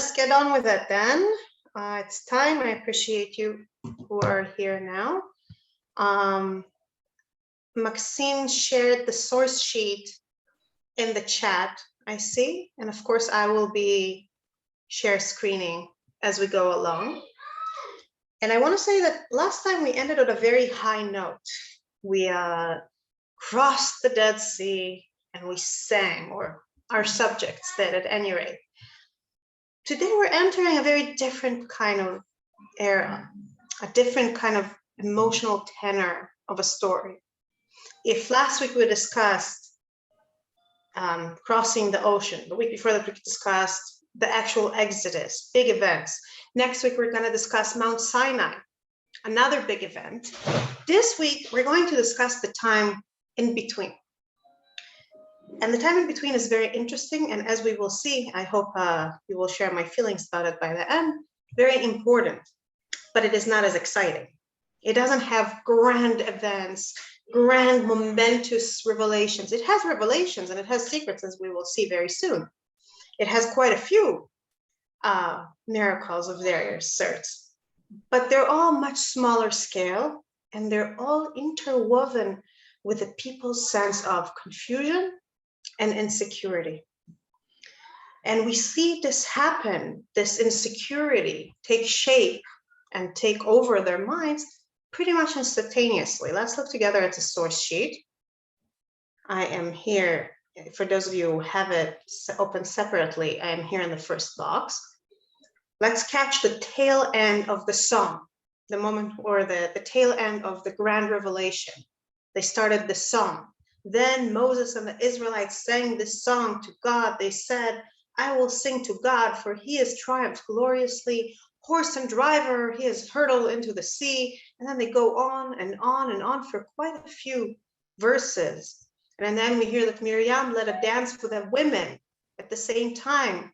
let's get on with it then. It's time. I appreciate you who are here now. Maxine shared the source sheet in the chat, I see. And of course, I will be share screening as we go along. And I want to say that last time we ended on a very high note. We crossed the Dead Sea and we sang, or our subjects did at any rate. Today we're entering a very different kind of era, a different kind of emotional tenor of a story. If last week we discussed crossing the ocean, the week before that we discussed the actual Exodus, big events. Next week we're going to discuss Mount Sinai, another big event. This week we're going to discuss the time in between. And the time in between is very interesting, and as we will see, I hope you will share my feelings about it by the end, very important, but it is not as exciting. It doesn't have grand events, grand momentous revelations. It has revelations and it has secrets, as we will see very soon. It has quite a few miracles of various sorts, but they're all much smaller scale, and they're all interwoven with the people's sense of confusion and insecurity. And we see this happen, this insecurity take shape and take over their minds pretty much instantaneously. Let's look together at the source sheet. I am here, for those of you who have it open separately, I am here in the first box. Let's catch the tail end of the song, the moment, or the tail end of the grand revelation. They started the song. Then Moses and the Israelites sang this song to God. They said, I will sing to God, for he has triumphed gloriously. Horse and driver, he has hurtled into the sea. And then they go on and on and on for quite a few verses. And then we hear that Miriam led a dance with the women at the same time.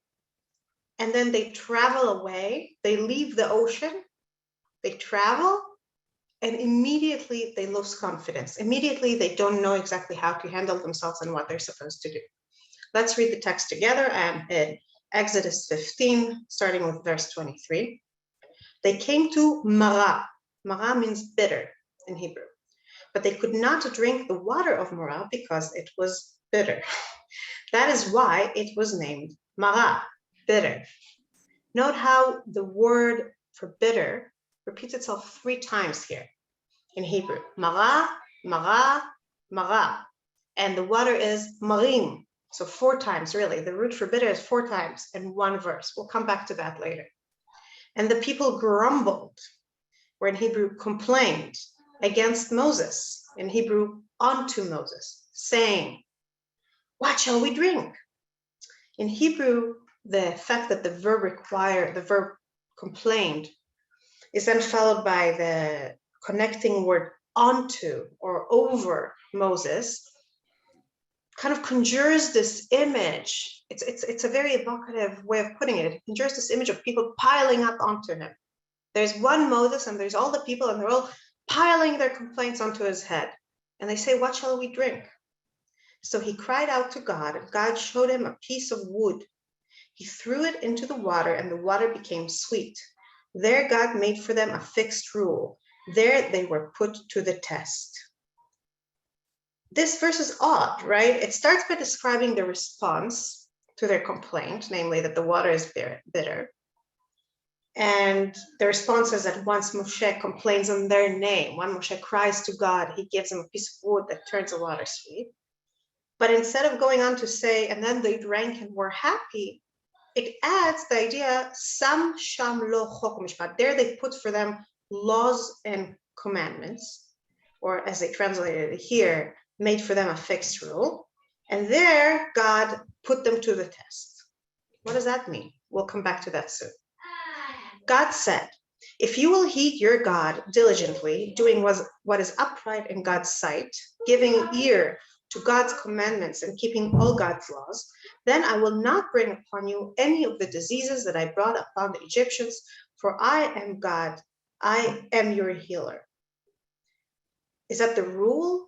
And then they travel away. They leave the ocean. They travel. And immediately they lose confidence. Immediately they don't know exactly how to handle themselves and what they're supposed to do. Let's read the text together. And in Exodus 15, starting with verse 23, they came to Marah. Marah means bitter in Hebrew, but they could not drink the water of Marah because it was bitter. That is why it was named Marah, bitter. Note how the word for bitter repeats itself 3 times here in Hebrew. Marah, Marah, Marah. And the water is marim. So 4 times, really. The root for bitter is 4 times in one verse. We'll come back to that later. And the people grumbled, or in Hebrew, complained against Moses. In Hebrew, unto Moses, saying, what shall we drink? In Hebrew, the fact that the verb complained is then followed by the connecting word onto or over Moses, kind of conjures this image. It's a very evocative way of putting it. It conjures this image of people piling up onto him. There's one Moses and there's all the people, and they're all piling their complaints onto his head. And they say, what shall we drink? So he cried out to God, and God showed him a piece of wood. He threw it into the water, and the water became sweet. There God made for them a fixed rule. There they were put to the test. This verse is odd, right? It starts by describing the response to their complaint, namely that the water is bitter. And the response is that once Moshe complains in their name, when Moshe cries to God, he gives him a piece of wood that turns the water sweet. But instead of going on to say, and then they drank and were happy, it adds the idea, Sam Sham Lo Chok Mishpat. There they put for them laws and commandments, or as they translated it here, made for them a fixed rule. And there God put them to the test. What does that mean? We'll come back to that soon. God said, if you will heed your God diligently, doing what is upright in God's sight, giving ear to God's commandments and keeping all God's laws, then I will not bring upon you any of the diseases that I brought upon the Egyptians, for I am God, I am your healer. Is that the rule?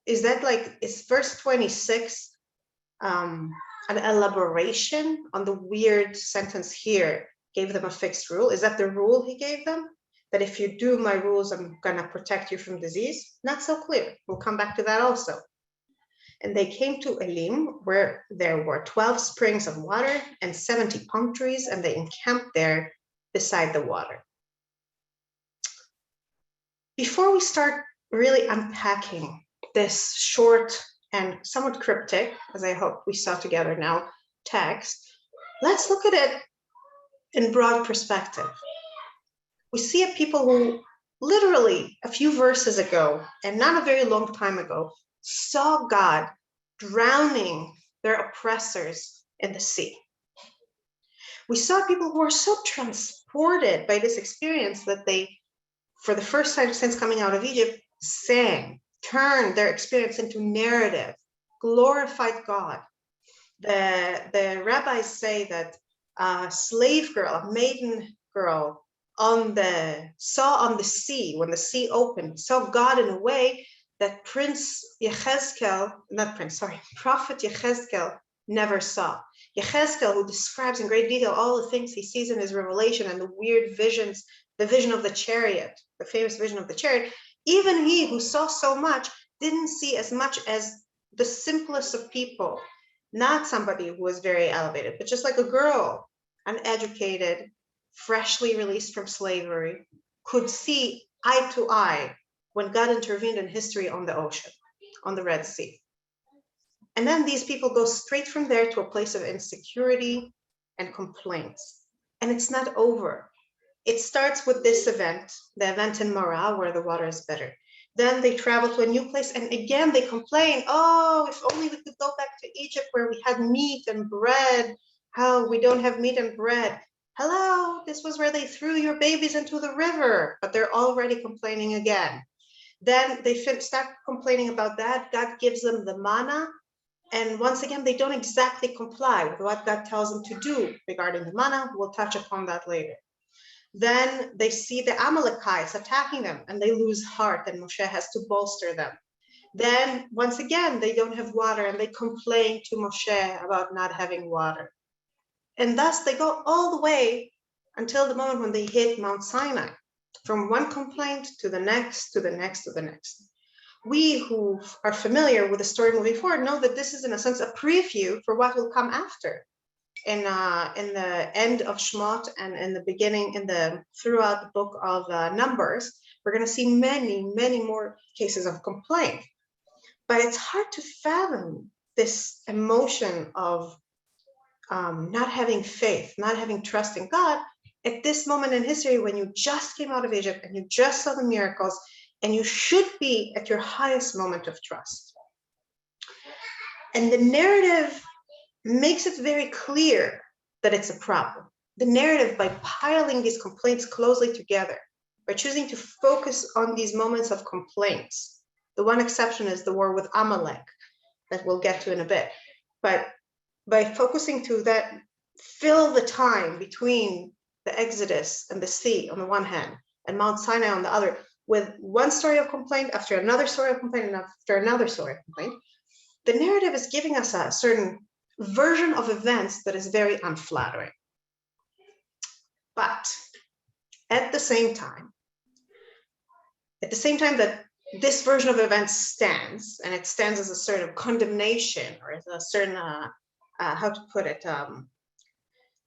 Is that like, is verse 26 an elaboration on the weird sentence here, gave them a fixed rule? Is that the rule he gave them? That if you do my rules, I'm gonna protect you from disease? Not so clear. We'll come back to that also. And they came to Elim, where there were 12 springs of water and 70 palm trees, and they encamped there beside the water. Before we start really unpacking this short and somewhat cryptic, as I hope we saw together now, text, let's look at it in broad perspective. We see a people who literally a few verses ago, and not a very long time ago, saw God drowning their oppressors in the sea. We saw people who were so transported by this experience that they, for the first time since coming out of Egypt, sang, turned their experience into narrative, glorified God. The rabbis say that a slave girl, a maiden girl, saw on the sea, when the sea opened, saw God in a way that Prophet Yechezkel never saw. Yechezkel, who describes in great detail all the things he sees in his revelation and the weird visions, the vision of the chariot, the famous vision of the chariot, even he who saw so much didn't see as much as the simplest of people, not somebody who was very elevated, but just like a girl, uneducated, freshly released from slavery, could see eye to eye when God intervened in history on the ocean, on the Red Sea. And then these people go straight from there to a place of insecurity and complaints. And it's not over. It starts with this event, the event in Marah, where the water is better. Then they travel to a new place, and again they complain, oh, if only we could go back to Egypt where we had meat and bread. How we don't have meat and bread. Hello, this was where they threw your babies into the river, but they're already complaining again. Then they start complaining about that. God gives them the manna, and once again, they don't exactly comply with what God tells them to do regarding the manna. We'll touch upon that later. Then they see the Amalekites attacking them, and they lose heart, and Moshe has to bolster them. Then, once again, they don't have water, and they complain to Moshe about not having water. And thus, they go all the way until the moment when they hit Mount Sinai, from one complaint to the next, to the next, to the next. We who are familiar with the story moving forward know that this is, in a sense, a preview for what will come after. In the end of Shemot and in the beginning, throughout the book of Numbers, we're going to see many, many more cases of complaint. But it's hard to fathom this emotion of not having faith, not having trust in God at this moment in history when you just came out of Egypt and you just saw the miracles and you should be at your highest moment of trust. And the narrative makes it very clear that it's a problem. The narrative, by piling these complaints closely together, by choosing to focus on these moments of complaints. The one exception is the war with Amalek that we'll get to in a bit. But by focusing to that, fill the time between the Exodus and the sea on the one hand, and Mount Sinai on the other, with one story of complaint after another story of complaint and after another story of complaint, the narrative is giving us a certain version of events that is very unflattering. But at the same time that this version of events stands, and it stands as a sort of condemnation or as a certain, how to put it,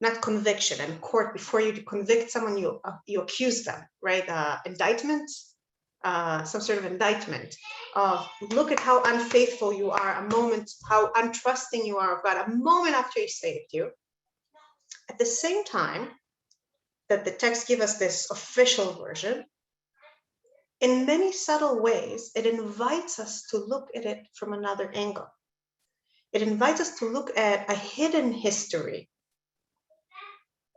not conviction. In court, before you convict someone, you accuse them, right? Indictment, some sort of indictment of, look at how unfaithful you are, a moment, how untrusting you are of God, a moment after He saved you. At the same time that the text gives us this official version, in many subtle ways, it invites us to look at it from another angle. It invites us to look at a hidden history,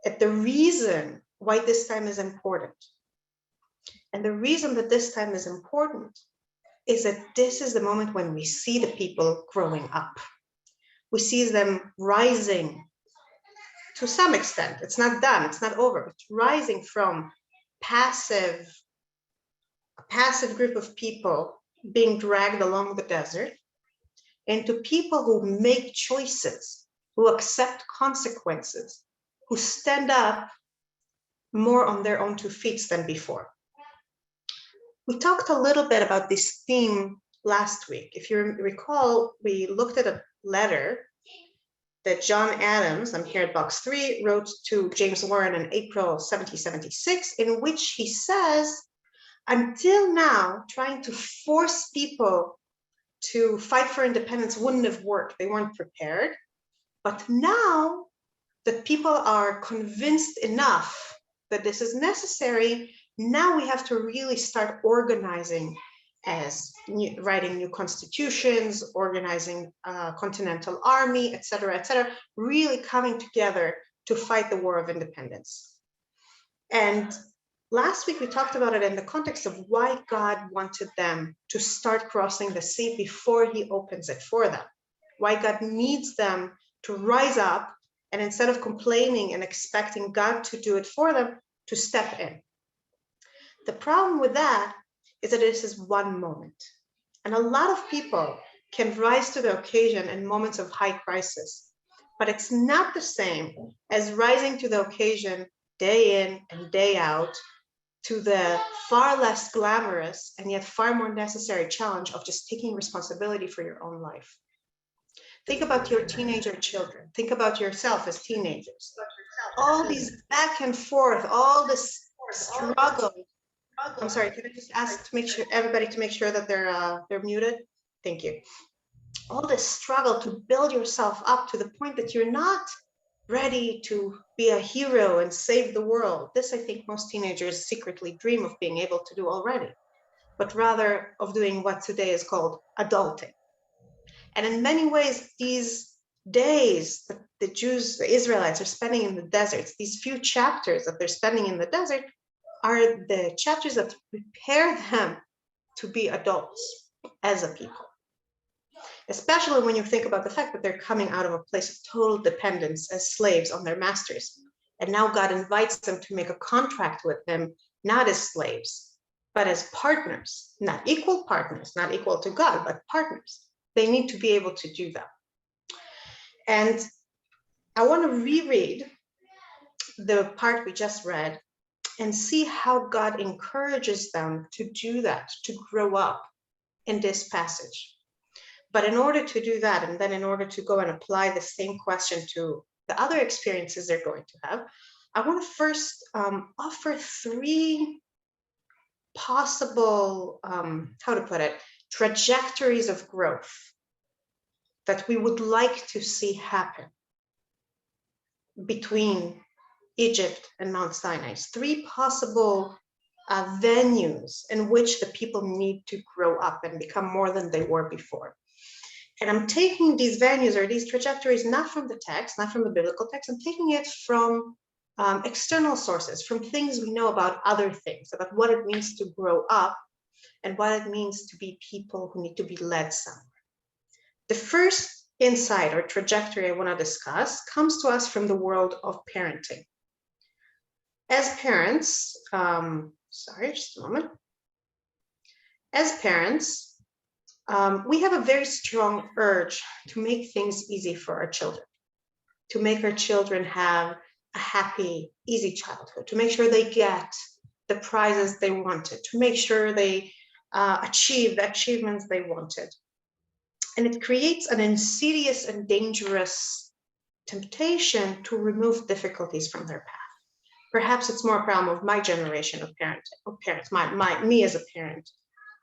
at the reason why this time is important. And the reason that this time is important is that this is the moment when we see the people growing up. We see them rising to some extent. It's not done, it's not over. It's rising from a passive group of people being dragged along the desert into people who make choices who accept consequences, who stand up more on their own 2 feet than before. We talked a little bit about this theme last week. If you recall, we looked at a letter that John Adams, I'm here at box 3, wrote to James Warren in April 1776, in which he says, until now, trying to force people to fight for independence wouldn't have worked. They weren't prepared. But now that people are convinced enough that this is necessary, now we have to really start organizing as writing new constitutions, organizing a continental army, et cetera, really coming together to fight the war of independence. And last week we talked about it in the context of why God wanted them to start crossing the sea before he opens it for them, why God needs them to rise up and instead of complaining and expecting God to do it for them, to step in. The problem with that is that this is one moment. And a lot of people can rise to the occasion in moments of high crisis, but it's not the same as rising to the occasion day in and day out to the far less glamorous and yet far more necessary challenge of just taking responsibility for your own life. Think about your teenager children. Think about yourself as teenagers. All these back and forth, all this struggle. I'm sorry, can I just ask to make sure everybody to make sure that they're muted? Thank you. All this struggle to build yourself up to the point that you're not ready to be a hero and save the world. This, I think, most teenagers secretly dream of being able to do already, but rather of doing what today is called adulting. And in many ways, these days that the Jews, the Israelites are spending in the deserts, these few chapters that they're spending in the desert are the chapters that prepare them to be adults as a people. Especially when you think about the fact that they're coming out of a place of total dependence as slaves on their masters. And now God invites them to make a contract with him, not as slaves, but as partners, not equal partners, not equal to God, but partners. They need to be able to do that. And I want to reread the part we just read and see how God encourages them to do that, to grow up in this passage. But in order to do that, and then in order to go and apply the same question to the other experiences they're going to have, I want to first offer 3 possible, how to put it, trajectories of growth that we would like to see happen between Egypt and Mount Sinai. 3 possible venues in which the people need to grow up and become more than they were before. And I'm taking these venues or these trajectories not from the text, not from the biblical text, I'm taking it from external sources, from things we know about other things, about what it means to grow up and what it means to be people who need to be led somewhere. The first insight or trajectory I want to discuss comes to us from the world of parenting. As parents, sorry, just a moment. As parents, we have a very strong urge to make things easy for our children, to make our children have a happy, easy childhood, to make sure they get the prizes they wanted, to make sure they achieve the achievements they wanted. And it creates an insidious and dangerous temptation to remove difficulties from their path. Perhaps it's more a problem of my generation of parents, me as a parent,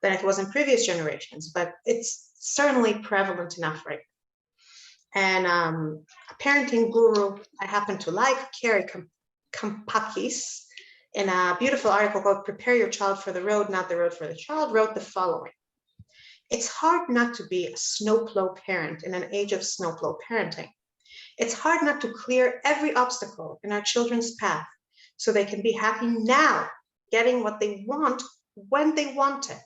than it was in previous generations, but it's certainly prevalent enough right now. And a parenting guru I happen to like, Carrie Kampakis, in a beautiful article called Prepare Your Child for the Road, Not the Road for the Child, wrote the following. It's hard not to be a snowplow parent in an age of snowplow parenting. It's hard not to clear every obstacle in our children's path so they can be happy now, getting what they want when they want it,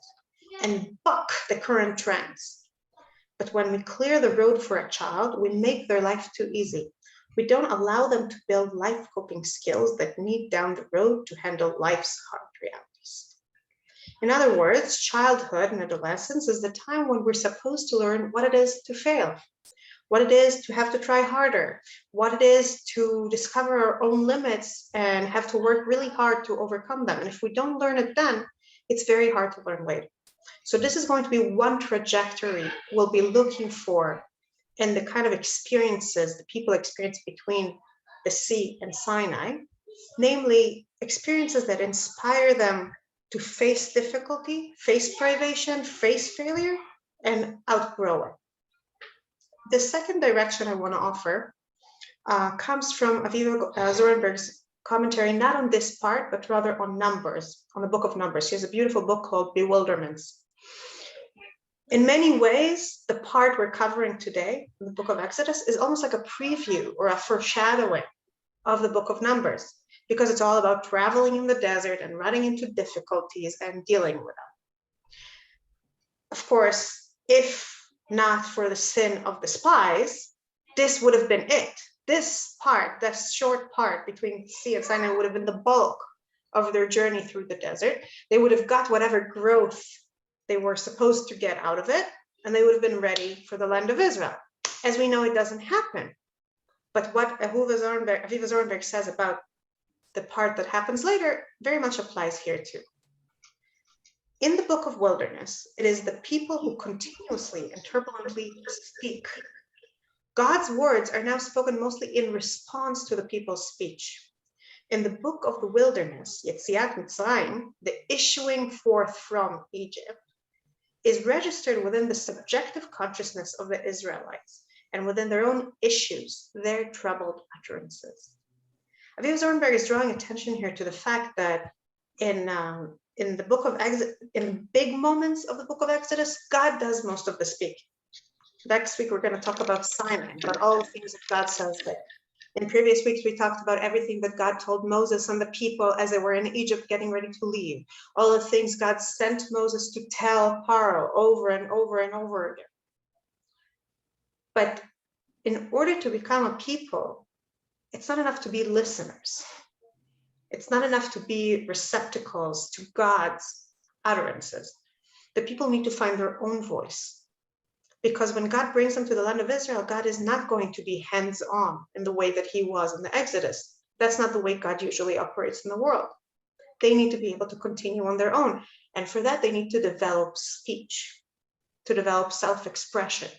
and buck the current trends. But when we clear the road for a child, we make their life too easy. We don't allow them to build life coping skills that need down the road to handle life's hard realities. In other words, childhood and adolescence is the time when we're supposed to learn what it is to fail, what it is to have to try harder, what it is to discover our own limits and have to work really hard to overcome them. And if we don't learn it then, it's very hard to learn later. So this is going to be one trajectory we'll be looking for in the kind of experiences the people experience between the sea and Sinai, namely experiences that inspire them to face difficulty, face privation, face failure, and outgrow it. The second direction I want to offer comes from Aviva Zornberg's commentary, not on this part, but rather on Numbers, on the book of Numbers. She has a beautiful book called Bewilderments. In many ways, the part we're covering today in the book of Exodus is almost like a preview or a foreshadowing of the book of Numbers, because it's all about traveling in the desert and running into difficulties and dealing with them. Of course, if not for the sin of the spies, this would have been it. This part, that short part between sea and Sinai, would have been the bulk of their journey through the desert. They would have got whatever growth they were supposed to get out of it, and they would have been ready for the land of Israel. As we know, it doesn't happen. But what Aviva Zornberg says about the part that happens later very much applies here too. In the book of Wilderness, it is the people who continuously and turbulently speak. God's words are now spoken mostly in response to the people's speech. In the book of the Wilderness, Yetziat Mitzrayim, the issuing forth from Egypt, is registered within the subjective consciousness of the Israelites and within their own issues, their troubled utterances. Aviva Zornberg is drawing attention here to the fact that in the book of Exodus, in big moments of the book of Exodus, God does most of the speaking. Next week, we're going to talk about Sinai, about all the things that God says there. In previous weeks, we talked about everything that God told Moses and the people as they were in Egypt getting ready to leave. All the things God sent Moses to tell Pharaoh over and over and over again. But in order to become a people, it's not enough to be listeners. It's not enough to be receptacles to God's utterances. The people need to find their own voice. Because when God brings them to the land of Israel, God is not going to be hands-on in the way that he was in the Exodus. That's not the way God usually operates in the world. They need to be able to continue on their own. And for that, they need to develop speech, to develop self-expression,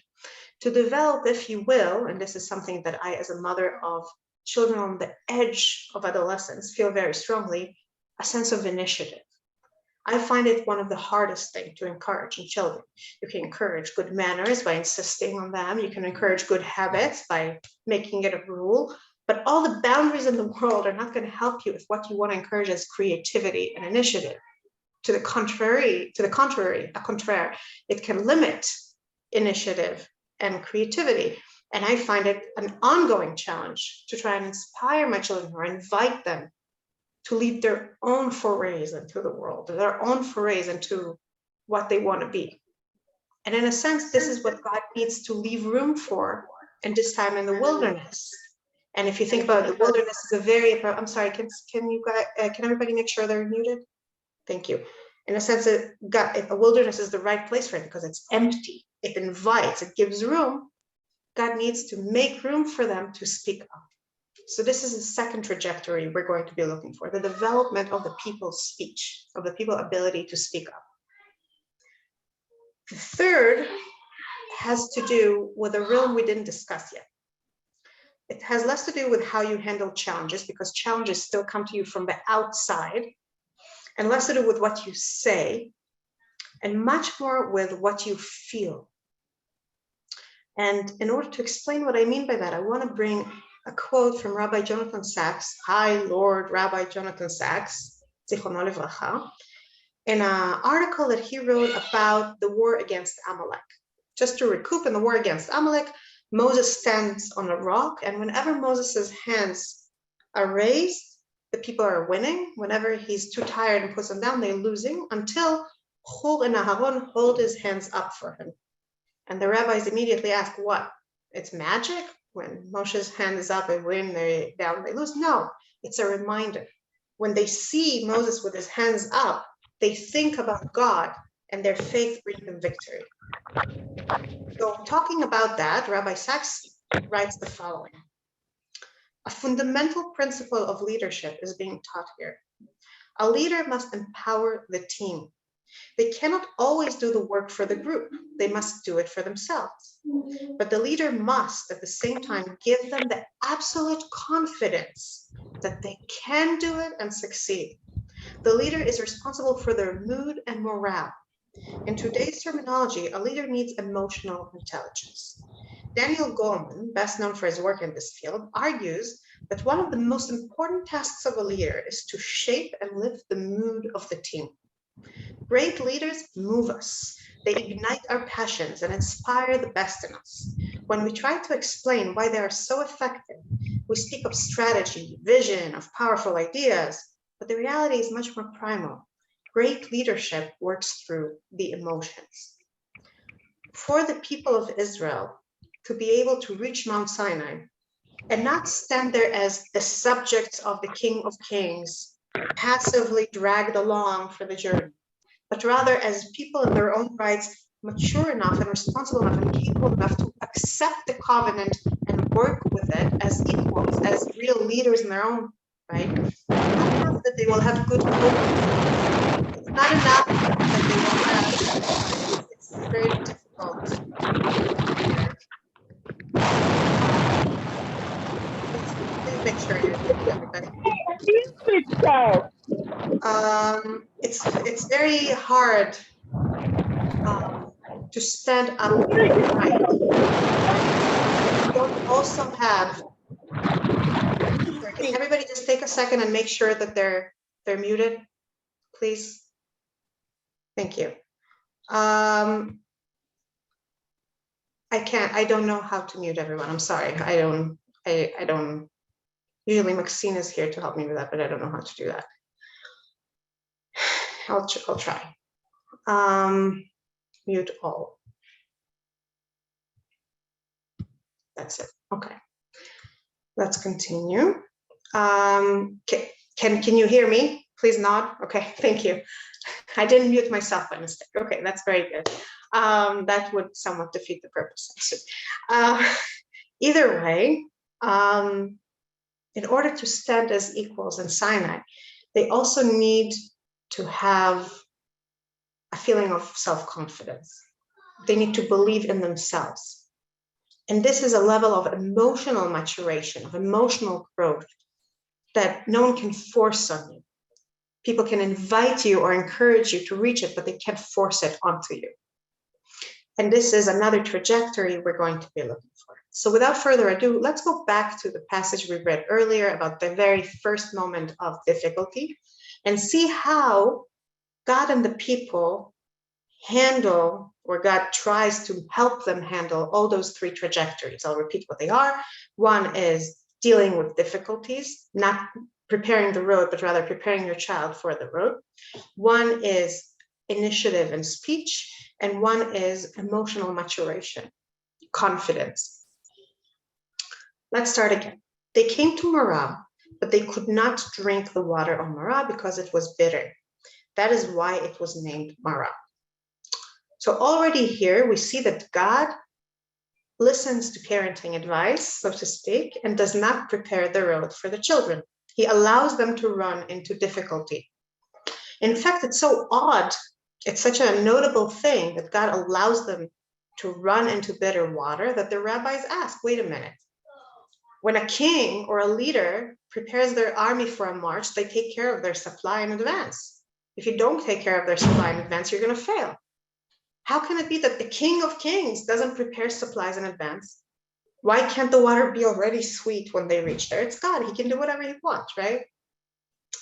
to develop, if you will, and this is something that I, as a mother of children on the edge of adolescence, feel very strongly, a sense of initiative. I find it one of the hardest things to encourage in children. You can encourage good manners by insisting on them. You can encourage good habits by making it a rule. But all the boundaries in the world are not going to help you if what you want to encourage is creativity and initiative. To the contrary, it can limit initiative and creativity. And I find it an ongoing challenge to try and inspire my children or invite them to lead their own forays into the world, their own forays into what they want to be. And in a sense, this is what God needs to leave room for in this time in the wilderness. And if you think about it, the wilderness is a very, I'm sorry, can everybody make sure they're muted? Thank you. In a sense, a wilderness is the right place for it because it's empty. It invites, it gives room. God needs to make room for them to speak up. So this is the second trajectory we're going to be looking for, the development of the people's speech, of the people's ability to speak up. The third has to do with a realm we didn't discuss yet. It has less to do with how you handle challenges, because challenges still come to you from the outside, and less to do with what you say, and much more with what you feel. And in order to explain what I mean by that, I want to bring a quote from Rabbi Jonathan Sacks, High Lord Rabbi Jonathan Sacks, Zichrono Livracha, in an article that he wrote about the war against Amalek. Just to recoup, in the war against Amalek, Moses stands on a rock, and whenever Moses's hands are raised, the people are winning. Whenever he's too tired and puts them down, they're losing, until Hur and Aharon hold his hands up for him. And the rabbis immediately ask, what? It's magic? When Moshe's hand is up, they win, they're down, they lose? No, it's a reminder. When they see Moses with his hands up, they think about God and their faith brings them victory. So talking about that, Rabbi Sachs writes the following. A fundamental principle of leadership is being taught here. A leader must empower the team. They cannot always do the work for the group. They must do it for themselves. But the leader must, at the same time, give them the absolute confidence that they can do it and succeed. The leader is responsible for their mood and morale. In today's terminology, a leader needs emotional intelligence. Daniel Goleman, best known for his work in this field, argues that one of the most important tasks of a leader is to shape and lift the mood of the team. Great leaders move us. They ignite our passions and inspire the best in us. When we try to explain why they are so effective, we speak of strategy, vision, of powerful ideas, but the reality is much more primal. Great leadership works through the emotions. For the people of Israel to be able to reach Mount Sinai and not stand there as the subjects of the King of Kings, passively dragged along for the journey, but rather as people in their own rights, mature enough and responsible enough and capable enough to accept the covenant and work with it as equals, as real leaders in their own right. Not enough that they will have good coping. It's not enough that they will have, it's very difficult. Please make sure you're muted, everybody. It's very hard to stand up right. You don't also have. Can everybody just take a second and make sure that they're muted, please? Thank you. I don't know how to mute everyone. I'm sorry. I don't. Usually Maxine is here to help me with that, but I don't know how to do that. I'll try. Mute all. That's it. Okay. Let's continue. Can you hear me? Please nod. Okay, thank you. I didn't mute myself by mistake. Okay, that's very good. That would somewhat defeat the purpose. Either way, in order to stand as equals in Sinai, they also need to have a feeling of self-confidence. They need to believe in themselves. And this is a level of emotional maturation, of emotional growth that no one can force on you. People can invite you or encourage you to reach it, but they can't force it onto you. And this is another trajectory we're going to be looking for. So without further ado, let's go back to the passage we read earlier about the very first moment of difficulty and see how God and the people handle, or God tries to help them handle all those three trajectories. I'll repeat what they are. One is dealing with difficulties, not preparing the road, but rather preparing your child for the road. One is initiative and speech, and one is emotional maturation, confidence. Let's start again. They came to Marah, but they could not drink the water of Marah because it was bitter. That is why it was named Marah. So already here we see that God listens to parenting advice, so to speak, and does not prepare the road for the children. He allows them to run into difficulty. In fact, it's so odd. It's such a notable thing that God allows them to run into bitter water that the rabbis ask, wait a minute. When a king or a leader prepares their army for a march, they take care of their supply in advance. If you don't take care of their supply in advance, you're going to fail. How can it be that the King of Kings doesn't prepare supplies in advance? Why can't the water be already sweet when they reach there? It's God. He can do whatever he wants, right?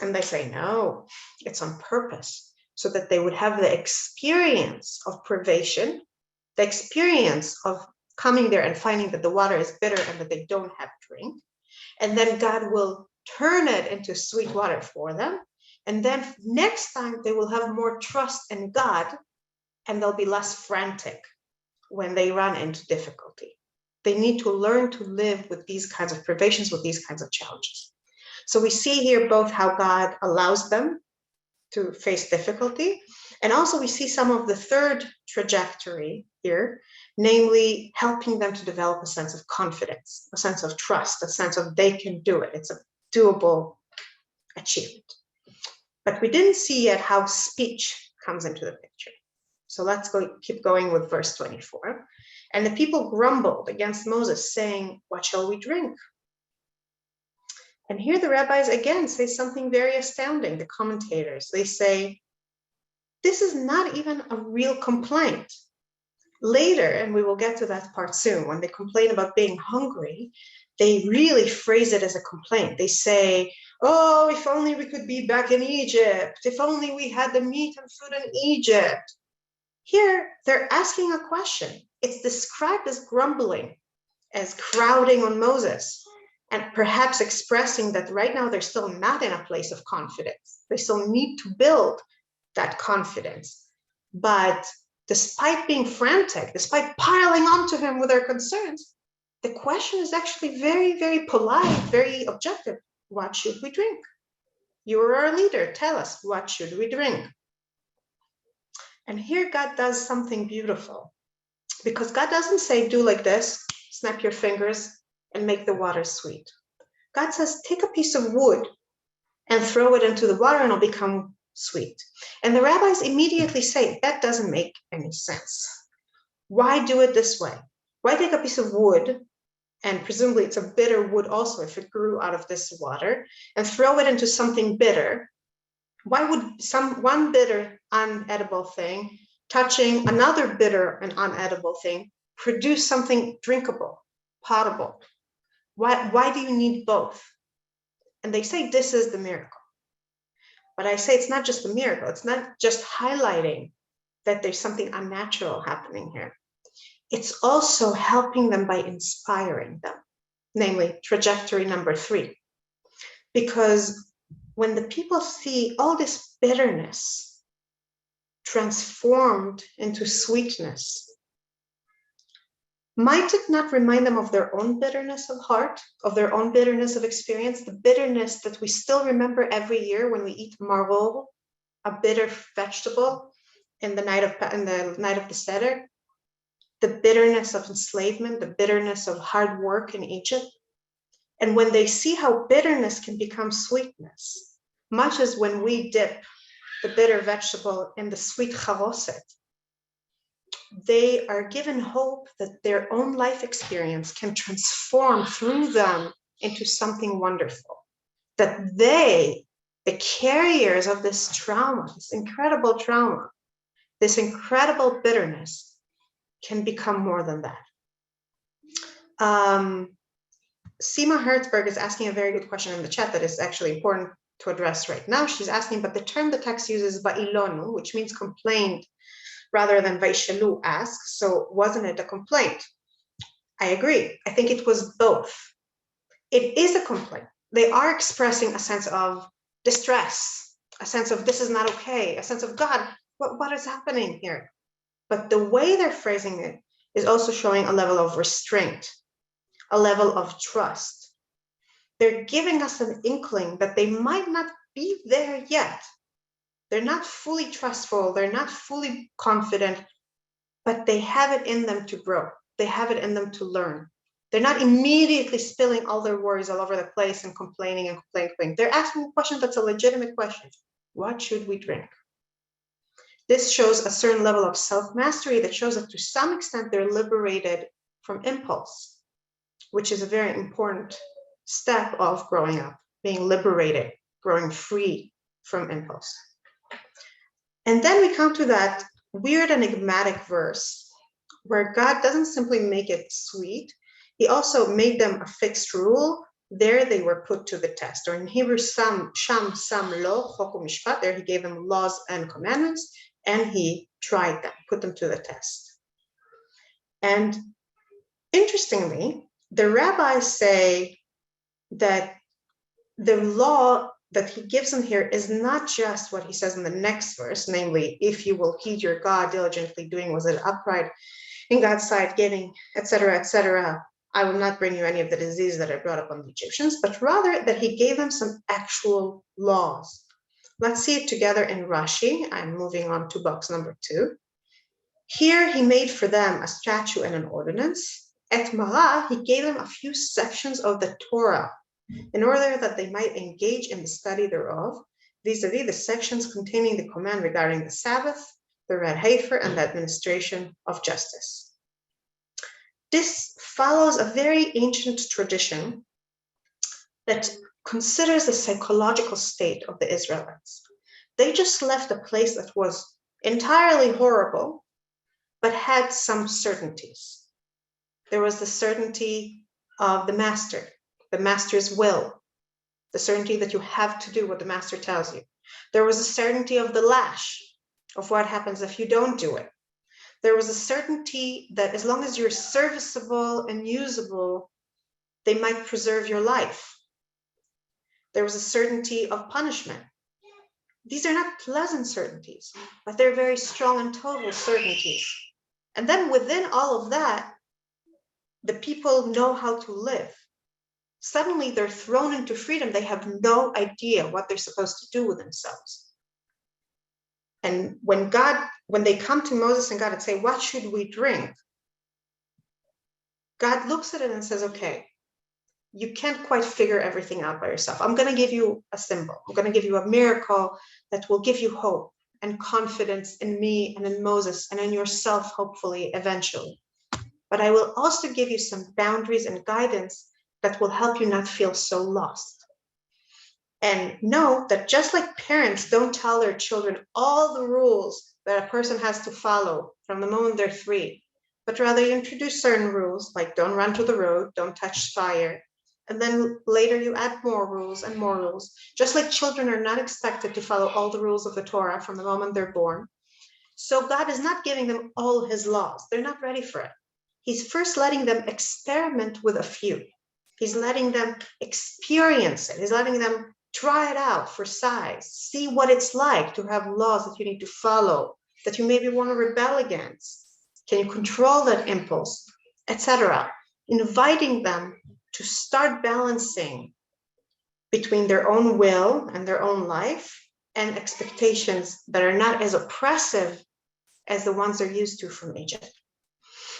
And they say, no, it's on purpose, so that they would have the experience of privation, the experience of coming there and finding that the water is bitter and that they don't have drink. And then God will turn it into sweet water for them. And then next time they will have more trust in God, and they'll be less frantic when they run into difficulty. They need to learn to live with these kinds of privations, with these kinds of challenges. So we see here both how God allows them to face difficulty, And also we see some of the third trajectory here, namely helping them to develop a sense of confidence, a sense of trust, a sense of they can do it. It's a doable achievement. But we didn't see yet how speech comes into the picture. So let's keep going with verse 24. And the people grumbled against Moses, saying, "What shall we drink?" And here the rabbis again say something very astounding, the commentators. They say, this is not even a real complaint. Later, and we will get to that part soon, when they complain about being hungry, they really phrase it as a complaint. They say, oh, if only we could be back in Egypt, if only we had the meat and food in Egypt. Here, they're asking a question. It's described as grumbling, as crowding on Moses, and perhaps expressing that right now they're still not in a place of confidence. They still need to build that confidence. But despite being frantic, despite piling onto him with their concerns, the question is actually very, very polite, very objective. What should we drink? You are our leader. Tell us, what should we drink? And here God does something beautiful, because God doesn't say, do like this, snap your fingers and make the water sweet. God says, take a piece of wood and throw it into the water and it'll become sweet. And the rabbis immediately say, that doesn't make any sense. Why do it this way? Why take a piece of wood, and presumably it's a bitter wood also if it grew out of this water, and throw it into something bitter? Why would one bitter, unedible thing touching another bitter and unedible thing produce something drinkable, potable? Why do you need both? And they say this is the miracle. But I say it's not just a miracle. It's not just highlighting that there's something unnatural happening here. It's also helping them by inspiring them, namely trajectory number 3. Because when the people see all this bitterness transformed into sweetness, might it not remind them of their own bitterness of heart, of their own bitterness of experience, the bitterness that we still remember every year when we eat maror, a bitter vegetable, in the night of the Seder, the bitterness of enslavement, the bitterness of hard work in Egypt? And when they see how bitterness can become sweetness, much as when we dip the bitter vegetable in the sweet charoset, they are given hope that their own life experience can transform through them into something wonderful. That they, the carriers of this trauma, this incredible trauma, this incredible bitterness, can become more than that. Sima Herzberg is asking a very good question in the chat that is actually important to address right now. She's asking, but the term the text uses, ba'ilonu, which means complained, rather than Vaishalu asks, so wasn't it a complaint? I agree. I think it was both. It is a complaint. They are expressing a sense of distress, a sense of this is not okay, a sense of God, what is happening here? But the way they're phrasing it is also showing a level of restraint, a level of trust. They're giving us an inkling that they might not be there yet. They're not fully trustful, they're not fully confident, but they have it in them to grow. They have it in them to learn. They're not immediately spilling all their worries all over the place and complaining. They're asking a question that's a legitimate question. What should we drink? This shows a certain level of self-mastery that shows that to some extent they're liberated from impulse, which is a very important step of growing up, being liberated, growing free from impulse. And then we come to that weird enigmatic verse where God doesn't simply make it sweet, he also made them a fixed rule. There they were put to the test, or in Hebrew, sham lo, chok u'mishpat, there he gave them laws and commandments, and he tried them, put them to the test. And interestingly, the rabbis say that the law that he gives them here is not just what he says in the next verse, namely, if you will heed your God, diligently doing was it upright in God's sight, giving, etc., I will not bring you any of the disease that I brought up on the Egyptians, but rather that he gave them some actual laws Let's see it together in Rashi. I'm moving on to box number 2. Here he made for them a statute and an ordinance. At Mara, he gave them a few sections of the Torah in order that they might engage in the study thereof, vis-a-vis the sections containing the command regarding the Sabbath, the red heifer, and the administration of justice. This follows a very ancient tradition that considers the psychological state of the Israelites. They just left a place that was entirely horrible, but had some certainties. There was the certainty of the master's will, the certainty that you have to do what the master tells you. There was a certainty of the lash, of what happens if you don't do it. There was a certainty that as long as you're serviceable and usable, they might preserve your life. There was a certainty of punishment. These are not pleasant certainties, but they're very strong and total certainties. And then within all of that, the people know how to live. Suddenly they're thrown into freedom. They have no idea what they're supposed to do with themselves. And when they come to Moses and God and say, what should we drink? God looks at it and says, okay, you can't quite figure everything out by yourself. I'm going to give you a symbol. I'm going to give you a miracle that will give you hope and confidence in me and in Moses and in yourself, hopefully, eventually. But I will also give you some boundaries and guidance that will help you not feel so lost. And know that just like parents don't tell their children all the rules that a person has to follow from the moment they're 3, but rather you introduce certain rules, like don't run to the road, don't touch fire. And then later you add more rules and more rules. Just like children are not expected to follow all the rules of the Torah from the moment they're born. So God is not giving them all his laws. They're not ready for it. He's first letting them experiment with a few. He's letting them experience it. He's letting them try it out for size. See what it's like to have laws that you need to follow, that you maybe want to rebel against. Can you control that impulse, etc.? Inviting them to start balancing between their own will and their own life and expectations that are not as oppressive as the ones they're used to from Egypt.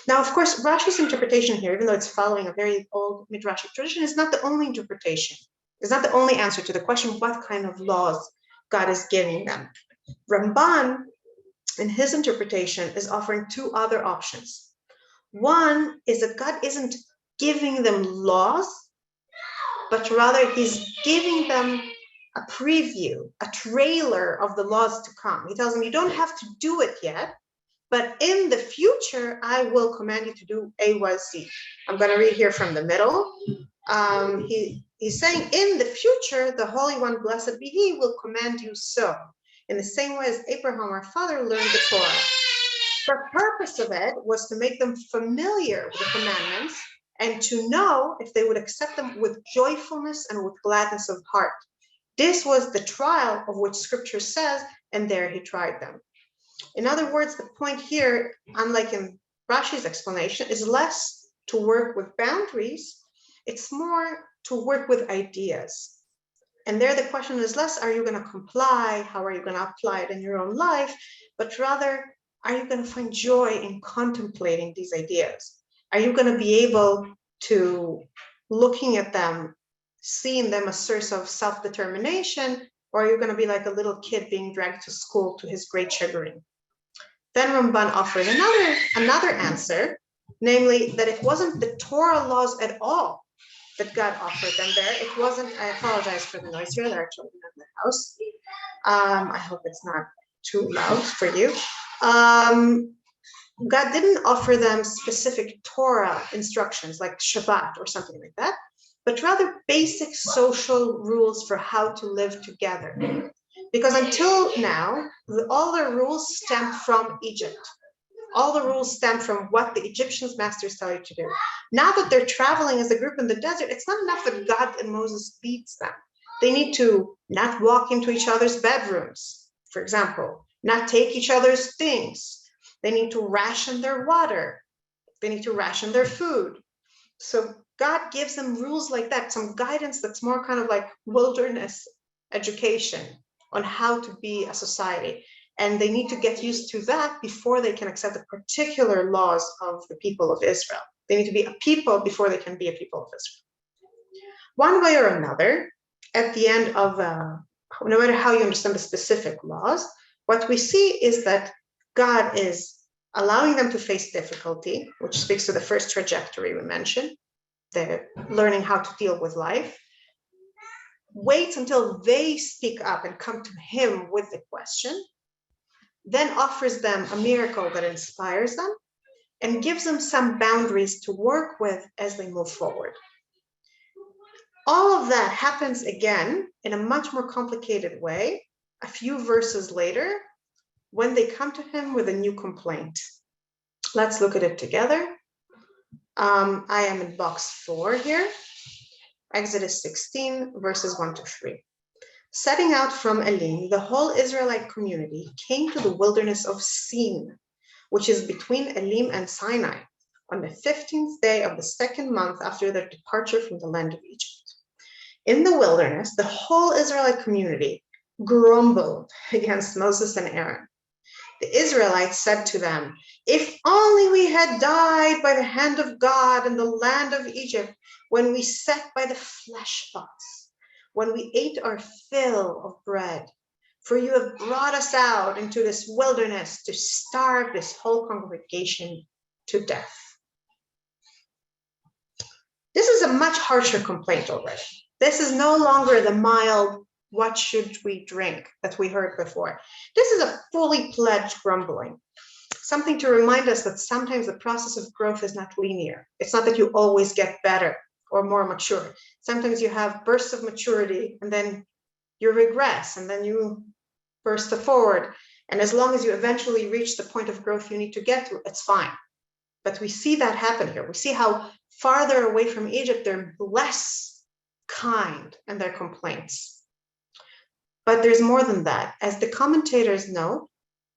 Now, of course, Rashi's interpretation here, even though it's following a very old Midrashic tradition, is not the only interpretation. It's not the only answer to the question, what kind of laws God is giving them. Ramban, in his interpretation, is offering 2 other options. One is that God isn't giving them laws, but rather he's giving them a preview, a trailer of the laws to come. He tells them, you don't have to do it yet, but in the future, I will command you to do A, Y, Z. I'm going to read here from the middle. He's saying, in the future, the Holy One, blessed be he, will command you so. In the same way as Abraham, our father, learned the Torah. The purpose of it was to make them familiar with the commandments and to know if they would accept them with joyfulness and with gladness of heart. This was the trial of which scripture says, and there he tried them. In other words, the point here, unlike in Rashi's explanation, is less to work with boundaries, it's more to work with ideas. And there the question is less, are you going to comply? How are you going to apply it in your own life? But rather, are you going to find joy in contemplating these ideas? Are you going to be able to, looking at them, seeing them a source of self-determination, or are you going to be like a little kid being dragged to school to his great chagrin? Then Ramban offered another answer, namely that it wasn't the Torah laws at all that God offered them there. It wasn't, I apologize for the noise here, there are children in the house. I hope it's not too loud for you. God didn't offer them specific Torah instructions like Shabbat or something like that, but rather basic social rules for how to live together. Because until now, all the rules stem from Egypt. All the rules stem from what the Egyptians' masters tell you to do. Now that they're traveling as a group in the desert, it's not enough that God and Moses leads them. They need to not walk into each other's bedrooms, for example, not take each other's things. They need to ration their water. They need to ration their food. So God gives them rules like that, some guidance that's more kind of like wilderness education on how to be a society. And they need to get used to that before they can accept the particular laws of the people of Israel. They need to be a people before they can be a people of Israel. One way or another, at the end of, no matter how you understand the specific laws, what we see is that God is allowing them to face difficulty, which speaks to the first trajectory we mentioned, the learning how to deal with life, waits until they speak up and come to him with the question, then offers them a miracle that inspires them and gives them some boundaries to work with as they move forward. All of that happens again in a much more complicated way a few verses later when they come to him with a new complaint. Let's look at it together. I am in box 4 here, Exodus 16, verses 1-3. Setting out from Elim, the whole Israelite community came to the wilderness of Sin, which is between Elim and Sinai, on the 15th day of the 2nd month after their departure from the land of Egypt. In the wilderness, the whole Israelite community grumbled against Moses and Aaron. The Israelites said to them, "If only we had died by the hand of God in the land of Egypt, when we sat by the flesh pots, when we ate our fill of bread. For you have brought us out into this wilderness to starve this whole congregation to death." This is a much harsher complaint already. This is no longer the mild, "what should we drink?" that we heard before. This is a fully pledged grumbling. Something to remind us that sometimes the process of growth is not linear. It's not that you always get better or more mature. Sometimes you have bursts of maturity and then you regress and then you burst forward. And as long as you eventually reach the point of growth you need to get to, it's fine. But we see that happen here. We see how farther away from Egypt, they're less kind in their complaints. But there's more than that. As the commentators note,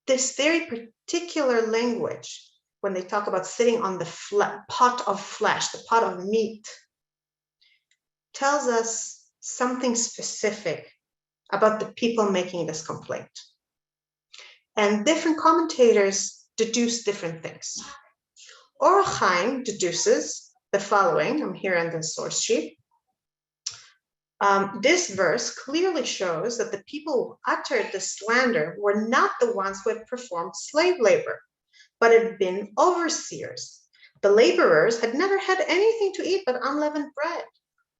this very particular language, when they talk about sitting on the pot of flesh, the pot of meat, tells us something specific about the people making this complaint. And different commentators deduce different things. Or Chaim deduces the following. I'm here on the source sheet. This verse clearly shows that the people who uttered the slander were not the ones who had performed slave labor, but had been overseers. The laborers had never had anything to eat but unleavened bread.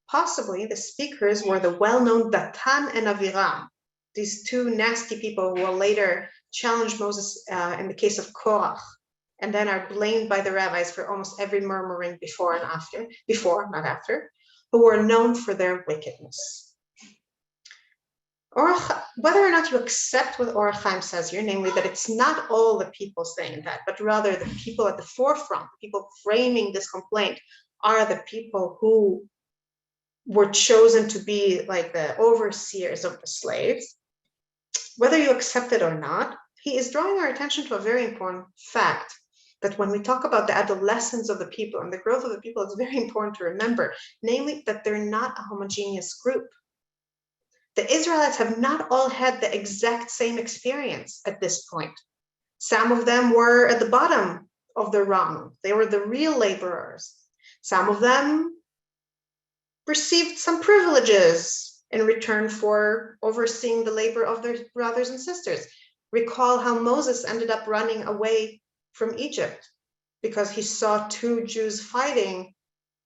Possibly the speakers were the well-known Datan and Aviram, these two nasty people who will later challenge Moses in the case of Korach, and then are blamed by the rabbis for almost every murmuring before and after, not after, who were known for their wickedness. Whether or not you accept what Or Chaim says here, namely that it's not all the people saying that, but rather the people at the forefront, the people framing this complaint, are the people who were chosen to be like the overseers of the slaves. Whether you accept it or not, he is drawing our attention to a very important fact, that when we talk about the adolescence of the people and the growth of the people, it's very important to remember, namely that they're not a homogeneous group. The Israelites have not all had the exact same experience at this point. Some of them were at the bottom of the rung. They were the real laborers. Some of them received some privileges in return for overseeing the labor of their brothers and sisters. Recall how Moses ended up running away from Egypt because he saw two Jews fighting,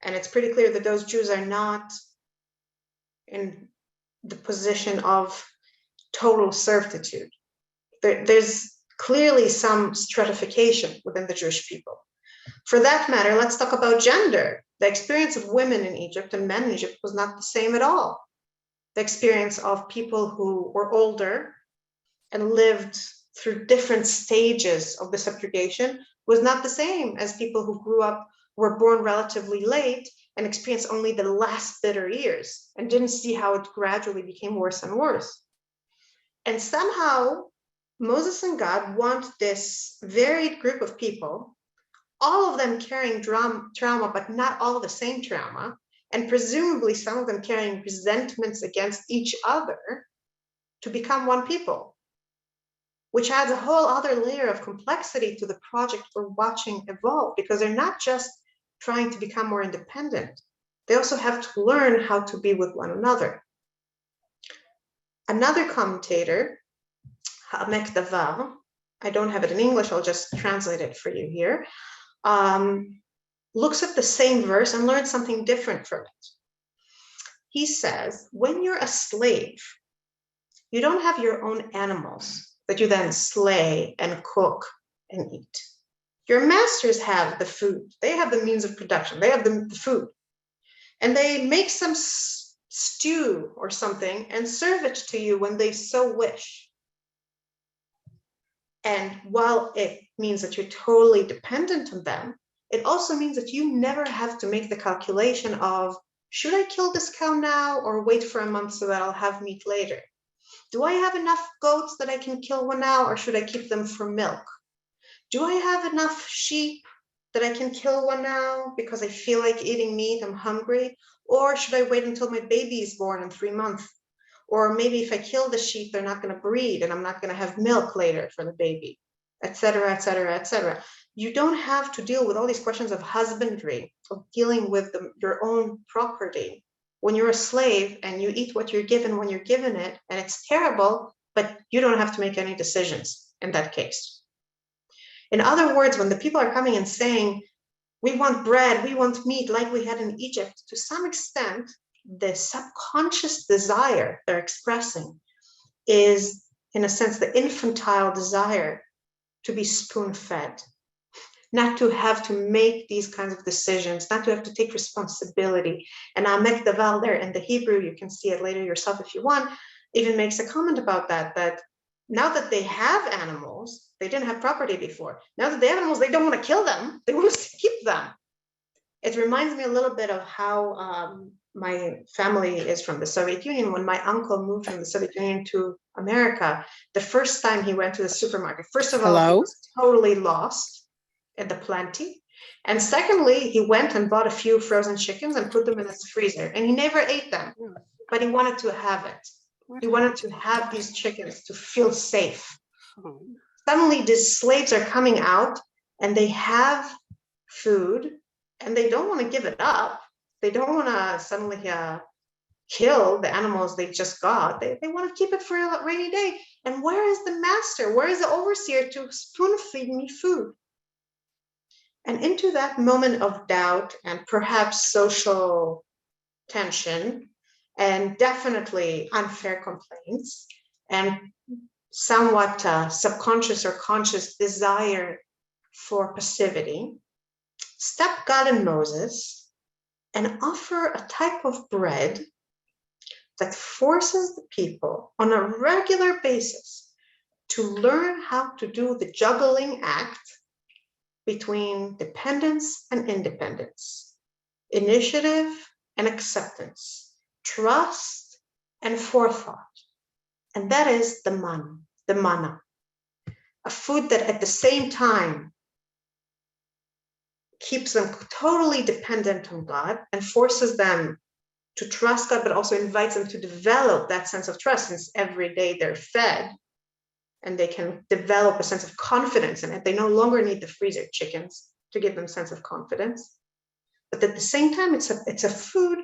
and it's pretty clear that those Jews are not in the position of total servitude. There's clearly some stratification within the Jewish people. For that matter, let's talk about gender. The experience of women in Egypt and men in Egypt was not the same at all. The experience of people who were older and lived through different stages of the subjugation was not the same as people who grew up, were born relatively late and experienced only the last bitter years and didn't see how it gradually became worse and worse. And somehow Moses and God want this varied group of people, all of them carrying trauma, but not all the same trauma, and presumably some of them carrying resentments against each other, to become one people, which adds a whole other layer of complexity to the project we're watching evolve, because they're not just trying to become more independent. They also have to learn how to be with one another. Another commentator, Ha'amek Davar, I don't have it in English, I'll just translate it for you here, looks at the same verse and learns something different from it. He says, when you're a slave, you don't have your own animals that you then slay and cook and eat. Your masters have the food. They have the means of production. They have the food. And they make some stew or something and serve it to you when they so wish. And while it means that you're totally dependent on them, it also means that you never have to make the calculation of, should I kill this cow now or wait for a month so that I'll have meat later? Do I have enough goats that I can kill one now, or should I keep them for milk? Do I have enough sheep that I can kill one now because I feel like eating meat, I'm hungry? Or should I wait until my baby is born in 3 months? Or maybe if I kill the sheep, they're not going to breed and I'm not going to have milk later for the baby, etc., etc., etc. You don't have to deal with all these questions of husbandry, of dealing with your own property. When you're a slave and you eat what you're given when you're given it, and it's terrible, but you don't have to make any decisions in that case. In other words, when the people are coming and saying, we want bread, we want meat like we had in Egypt, to some extent, the subconscious desire they're expressing is, in a sense, the infantile desire to be spoon-fed, not to have to make these kinds of decisions, not to have to take responsibility. And Amek Daval there in the Hebrew, you can see it later yourself if you want, even makes a comment about that, that now that they have animals, they didn't have property before. Now that they have animals, they don't want to kill them, they want to keep them. It reminds me a little bit of how my family is from the Soviet Union. When my uncle moved from the Soviet Union to America, the first time he went to the supermarket, first of all, he was totally lost at the plenty. And secondly, he went and bought a few frozen chickens and put them in his freezer. And he never ate them, but he wanted to have it. He wanted to have these chickens to feel safe. Suddenly, these slaves are coming out and they have food and they don't want to give it up. They don't want to suddenly kill the animals they just got. They want to keep it for a rainy day. And where is the master? Where is the overseer to spoon feed me food? And into that moment of doubt and perhaps social tension and definitely unfair complaints and somewhat subconscious or conscious desire for passivity, step God and Moses and offer a type of bread that forces the people on a regular basis to learn how to do the juggling act between dependence and independence, initiative and acceptance, trust and forethought. And that is the manna, a food that at the same time keeps them totally dependent on God and forces them to trust God, but also invites them to develop that sense of trust, since every day they're fed and they can develop a sense of confidence in it. They no longer need the freezer chickens to give them a sense of confidence. But at the same time, it's a food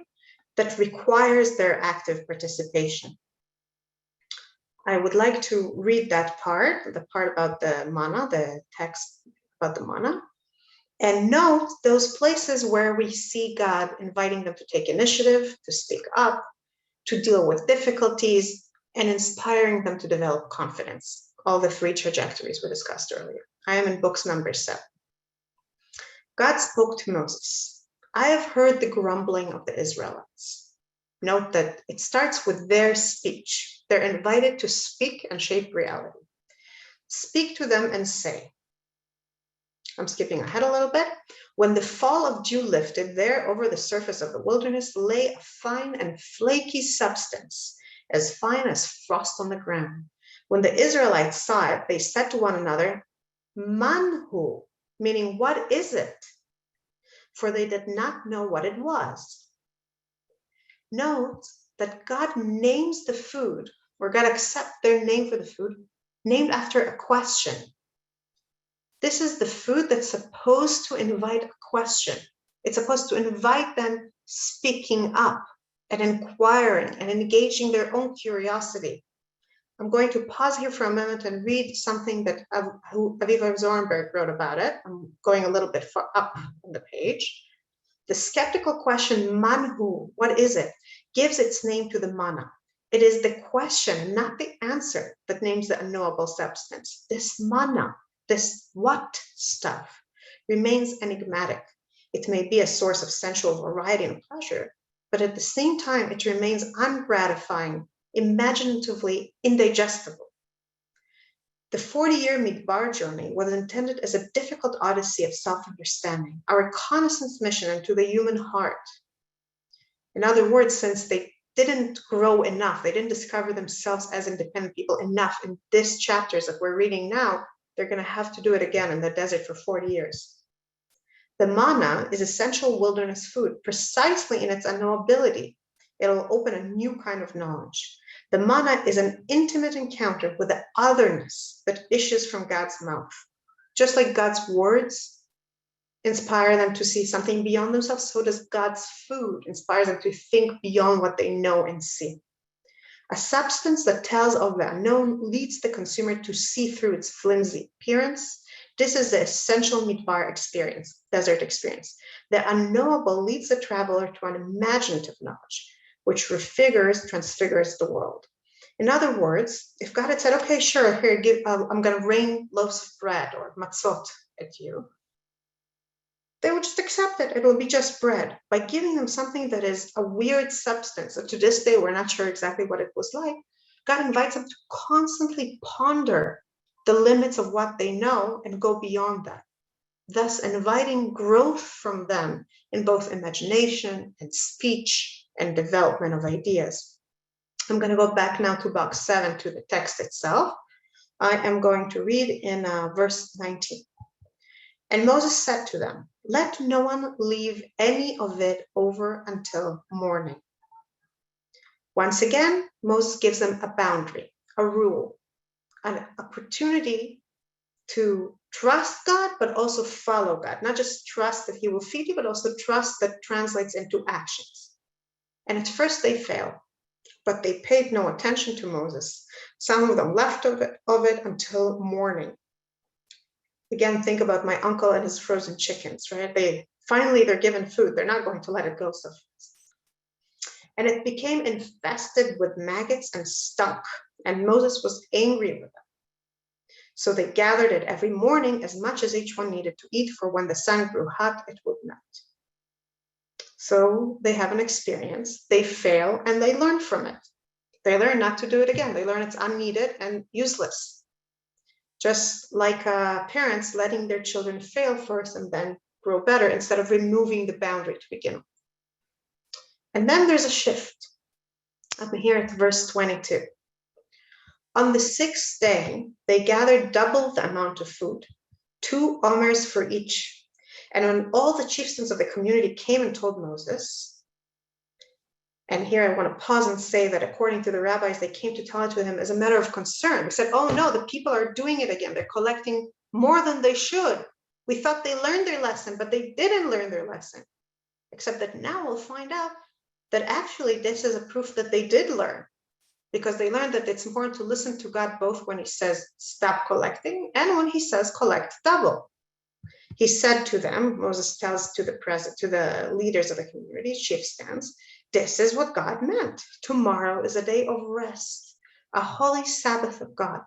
that requires their active participation. I would like to read that part, the part about the manna, the text about the manna, and note those places where we see God inviting them to take initiative, to speak up, to deal with difficulties, and inspiring them to develop confidence. All the 3 trajectories we discussed earlier. I am in books number 7. God spoke to Moses. I have heard the grumbling of the Israelites. Note that it starts with their speech. They're invited to speak and shape reality. Speak to them and say, I'm skipping ahead a little bit. When the fall of dew lifted, there over the surface of the wilderness lay a fine and flaky substance, as fine as frost on the ground. When the Israelites saw it, they said to one another, Manhu, meaning what is it? For they did not know what it was. Note that God names the food We're going to accept their name for the food, named after a question. This is the food that's supposed to invite a question. It's supposed to invite them speaking up and inquiring and engaging their own curiosity. I'm going to pause here for a moment and read something that Aviva Zornberg wrote about it. I'm going a little bit far up on the page. The skeptical question, manhu, what is it, gives its name to the mana. It is the question, not the answer, that names the unknowable substance. This mana, this what stuff, remains enigmatic. It may be a source of sensual variety and pleasure, but at the same time, it remains ungratifying, imaginatively indigestible. The 40-year Midbar journey was intended as a difficult odyssey of self-understanding, a reconnaissance mission into the human heart. In other words, since they didn't grow enough, they didn't discover themselves as independent people enough in these chapters that we're reading now, they're going to have to do it again in the desert for 40 years. The mana is essential wilderness food, precisely in its unknowability. It'll open a new kind of knowledge. The mana is an intimate encounter with the otherness that issues from God's mouth. Just like God's words inspire them to see something beyond themselves, so does God's food inspire them to think beyond what they know and see. A substance that tells of the unknown leads the consumer to see through its flimsy appearance. This is the essential Midbar experience, desert experience. The unknowable leads the traveler to an imaginative knowledge, which transfigures the world. In other words, if God had said, okay, sure, here, I'm going to rain loaves of bread or matzot at you, they would just accept it. It will be just bread. By giving them something that is a weird substance, and to this day, we're not sure exactly what it was like, God invites them to constantly ponder the limits of what they know and go beyond that, thus inviting growth from them in both imagination and speech and development of ideas. I'm going to go back now to box 7 to the text itself. I am going to read in verse 19. And Moses said to them, let no one leave any of it over until morning. Once again, Moses gives them a boundary, a rule, an opportunity to trust God, but also follow God. Not just trust that he will feed you, but also trust that translates into actions. And at first they failed, but they paid no attention to Moses. Some of them left of it until morning. Again, think about my uncle and his frozen chickens, right? They're given food. They're not going to let it go so fast. And it became infested with maggots and stunk, and Moses was angry with them. So they gathered it every morning as much as each one needed to eat, for when the sun grew hot, it would melt. So they have an experience, they fail, and they learn from it. They learn not to do it again. They learn it's unneeded and useless. Just like parents letting their children fail first and then grow better instead of removing the boundary to begin with. And then there's a shift. I'm here at verse 22. On the 6th day, they gathered double the amount of food, 2 omers for each. And when all the chieftains of the community came and told Moses, and here I want to pause and say that according to the rabbis, they came to tell it to him as a matter of concern. They said, oh no, the people are doing it again. They're collecting more than they should. We thought they learned their lesson, but they didn't learn their lesson. Except that now we'll find out that actually this is a proof that they did learn, because they learned that it's important to listen to God both when he says stop collecting and when he says collect double. He said to them, Moses tells to the leaders of the community, chief stands, this is what God meant. Tomorrow is a day of rest, a holy Sabbath of God.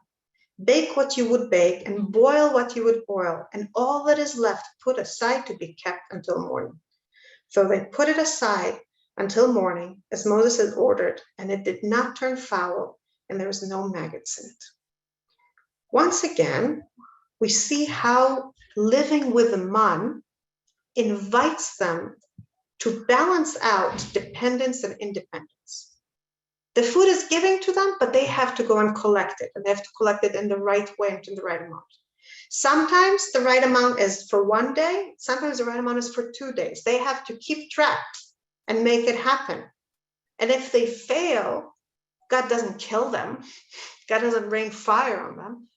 Bake what you would bake and boil what you would boil, and all that is left put aside to be kept until morning. So they put it aside until morning, as Moses had ordered, and it did not turn foul, and there was no maggots in it. Once again, we see how living with the man invites them to balance out dependence and independence. The food is given to them, but they have to go and collect it, and they have to collect it in the right way and in the right amount. Sometimes the right amount is for 1 day, sometimes the right amount is for 2 days. They have to keep track and make it happen. And if they fail, God doesn't kill them. God doesn't rain fire on them.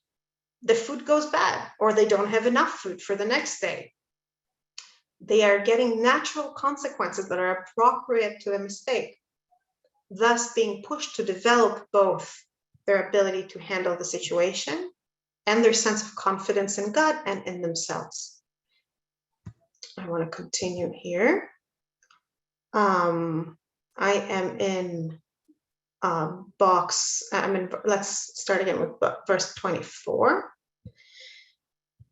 The food goes bad, or they don't have enough food for the next day. They are getting natural consequences that are appropriate to the mistake, thus being pushed to develop both their ability to handle the situation and their sense of confidence in God and in themselves. I want to continue here. I am in let's start again with verse 24.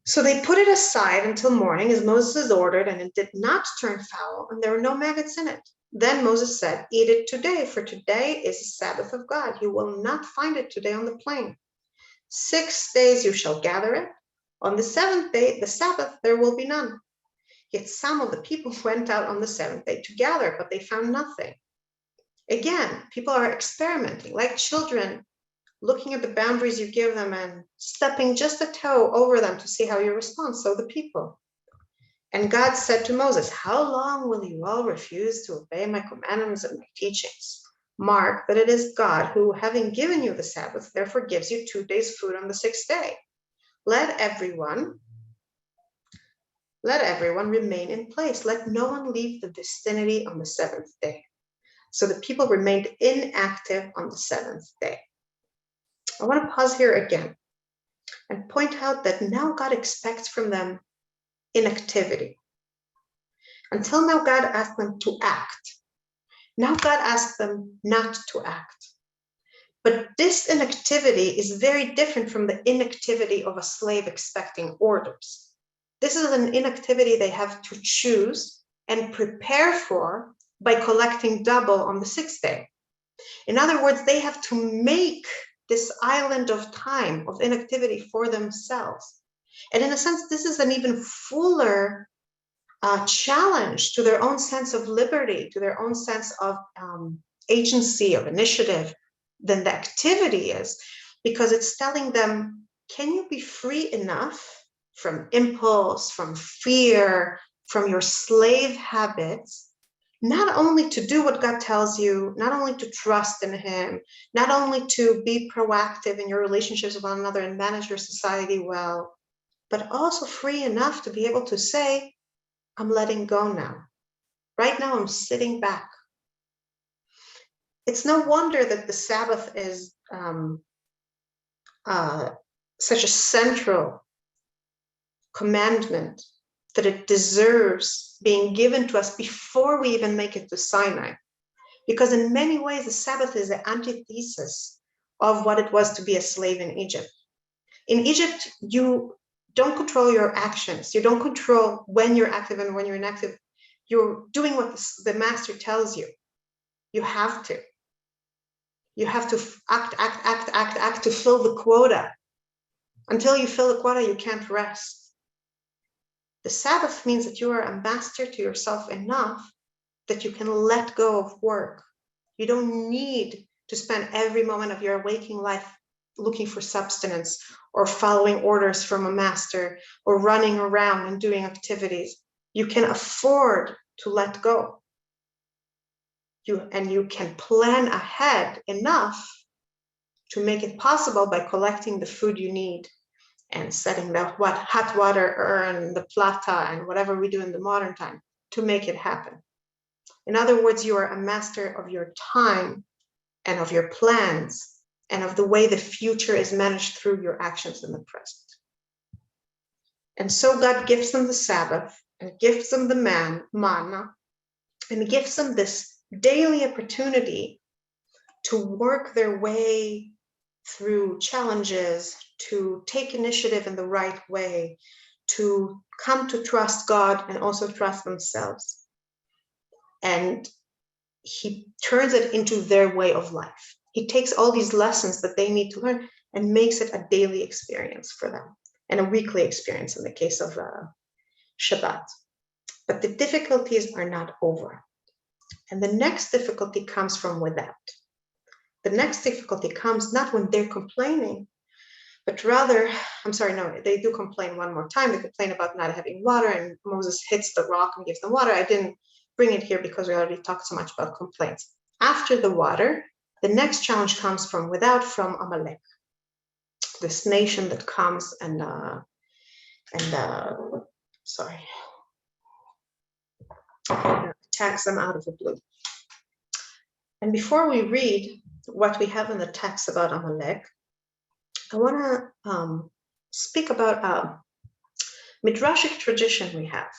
So they put it aside until morning, as Moses ordered, and it did not turn foul, and there were no maggots in it. Then Moses said, eat it today, for today is the Sabbath of God. You will not find it today on the plain. 6 days you shall gather it. On the 7th day, the Sabbath, there will be none. Yet some of the people went out on the 7th day to gather, but they found nothing. Again, people are experimenting, like children, looking at the boundaries you give them and stepping just a toe over them to see how you respond. So the people. And God said to Moses, how long will you all refuse to obey my commandments and my teachings? Mark that it is God who, having given you the Sabbath, therefore gives you 2 days' food on the 6th day. Let everyone remain in place. Let no one leave the vicinity on the 7th day. So the people remained inactive on the 7th day. I want to pause here again and point out that now God expects from them inactivity. Until now, God asked them to act. Now God asks them not to act. But this inactivity is very different from the inactivity of a slave expecting orders. This is an inactivity they have to choose and prepare for by collecting double on the 6th day. In other words, they have to make this island of time, of inactivity for themselves. And in a sense, this is an even fuller challenge to their own sense of liberty, to their own sense of agency, of initiative, than the activity is, because it's telling them, can you be free enough from impulse, from fear, from your slave habits, not only to do what God tells you, not only to trust in him, not only to be proactive in your relationships with one another and manage your society well, but also free enough to be able to say, I'm letting go now. Right now, I'm sitting back. It's no wonder that the Sabbath is such a central commandment, that it deserves being given to us before we even make it to Sinai. Because in many ways, the Sabbath is the antithesis of what it was to be a slave in Egypt. In Egypt, you don't control your actions. You don't control when you're active and when you're inactive. You're doing what the master tells you. You have to. You have to act to fill the quota. Until you fill the quota, you can't rest. The Sabbath means that you are a master to yourself enough that you can let go of work. You don't need to spend every moment of your waking life looking for substance or following orders from a master or running around and doing activities. You can afford to let go. You can plan ahead enough to make it possible by collecting the food you need and setting the hot water urn, the plata, and whatever we do in the modern time to make it happen. In other words, you are a master of your time and of your plans and of the way the future is managed through your actions in the present. And so God gives them the Sabbath and gives them the manna and gives them this daily opportunity to work their way through challenges, to take initiative in the right way, to come to trust God and also trust themselves. And he turns it into their way of life. He takes all these lessons that they need to learn and makes it a daily experience for them and a weekly experience in the case of Shabbat. But the difficulties are not over. And the next difficulty comes from without. The next difficulty comes not when they're complaining, but rather, they do complain one more time. They complain about not having water, and Moses hits the rock and gives them water. I didn't bring it here because we already talked so much about complaints. After the water, The next challenge comes from without, from Amalek, this nation that comes and attacks them out of the blue. And before we read what we have in the text about Amalek, I want to speak about a midrashic tradition we have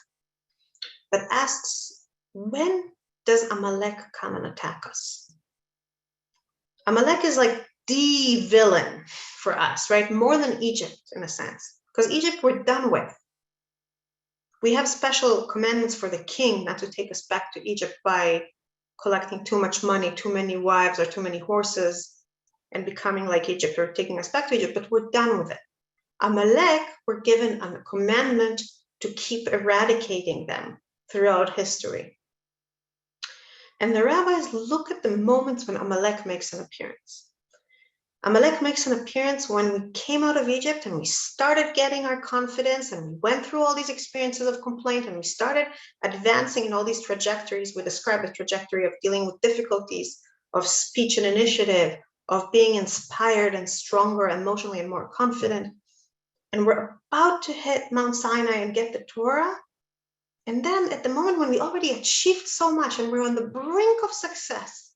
that asks, when does Amalek come and attack us? Amalek is like the villain for us, right? More than Egypt, in a sense, because Egypt we're done with. We have special commandments for the king not to take us back to Egypt by collecting too much money, too many wives, or too many horses, and becoming like Egypt, or taking us back to Egypt, but we're done with it. Amalek, we're given a commandment to keep eradicating them throughout history. And the rabbis look at the moments when Amalek makes an appearance. Amalek makes an appearance when we came out of Egypt and we started getting our confidence and we went through all these experiences of complaint and we started advancing in all these trajectories. We describe the trajectory of dealing with difficulties, of speech and initiative, of being inspired and stronger emotionally and more confident. And we're about to hit Mount Sinai and get the Torah. And then at the moment when we already achieved so much and we're on the brink of success,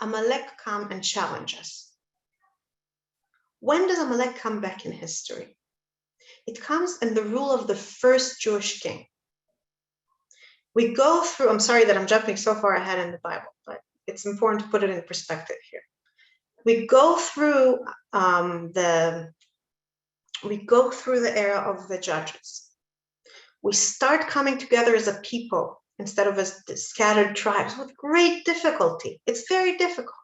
Amalek come and challenge us. When does Amalek come back in history? It comes in the rule of the first Jewish king. We go through, I'm sorry that I'm jumping so far ahead in the Bible, but it's important to put it in perspective here. We go through the era of the judges. We start coming together as a people instead of as scattered tribes with great difficulty. It's very difficult.